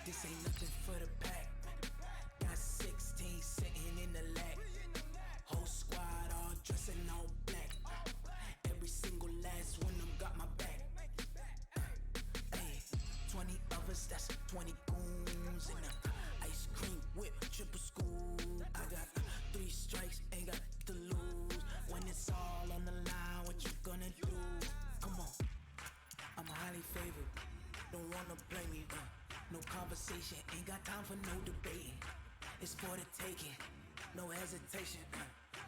This ain't nothing for the pack. Got 16 sitting in the lap. Whole squad all dressing all black. Every single last one of them got my back. Hey, 20 of us, that's 20 goons in a ice cream whip, triple school. I got 3 strikes, ain't got to lose. When it's all on the line, what you gonna do? Come on, I'm highly favored. Don't wanna blame me. No conversation, ain't got time for no debating. It's for the taking, no hesitation.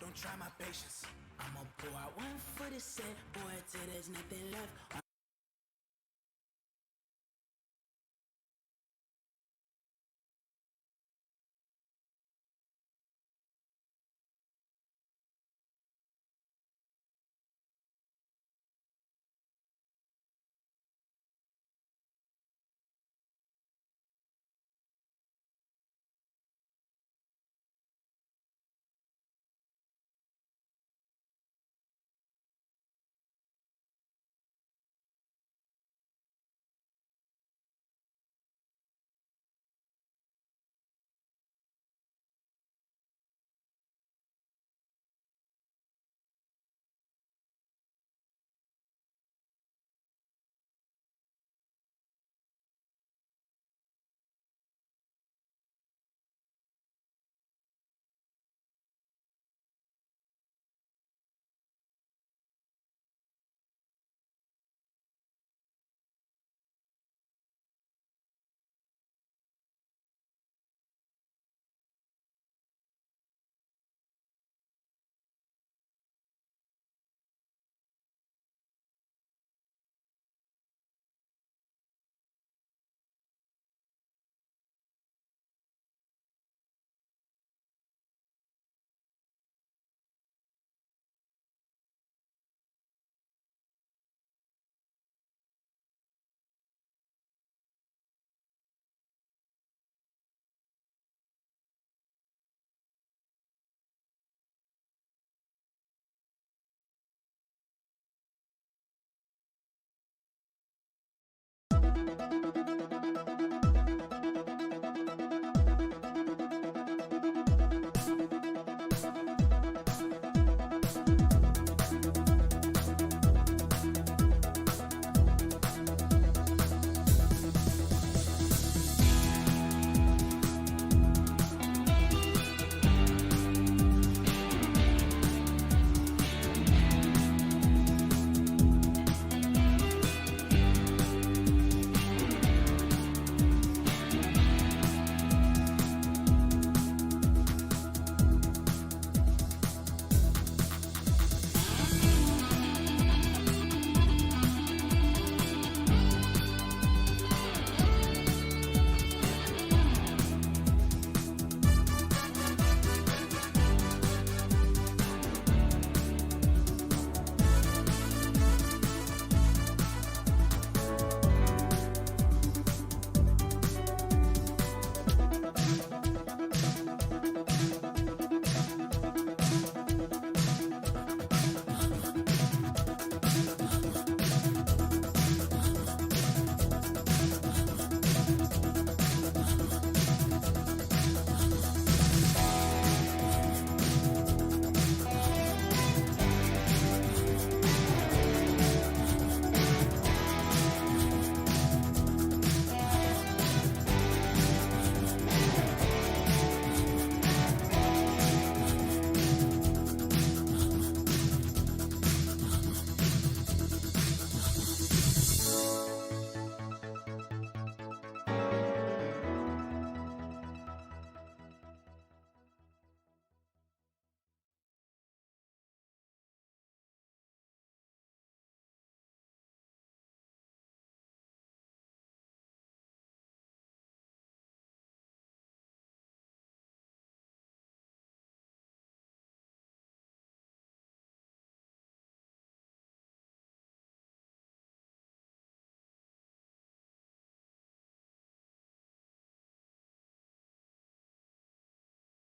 Don't try my patience. I'ma pour out one for the set, boy, till there's nothing left.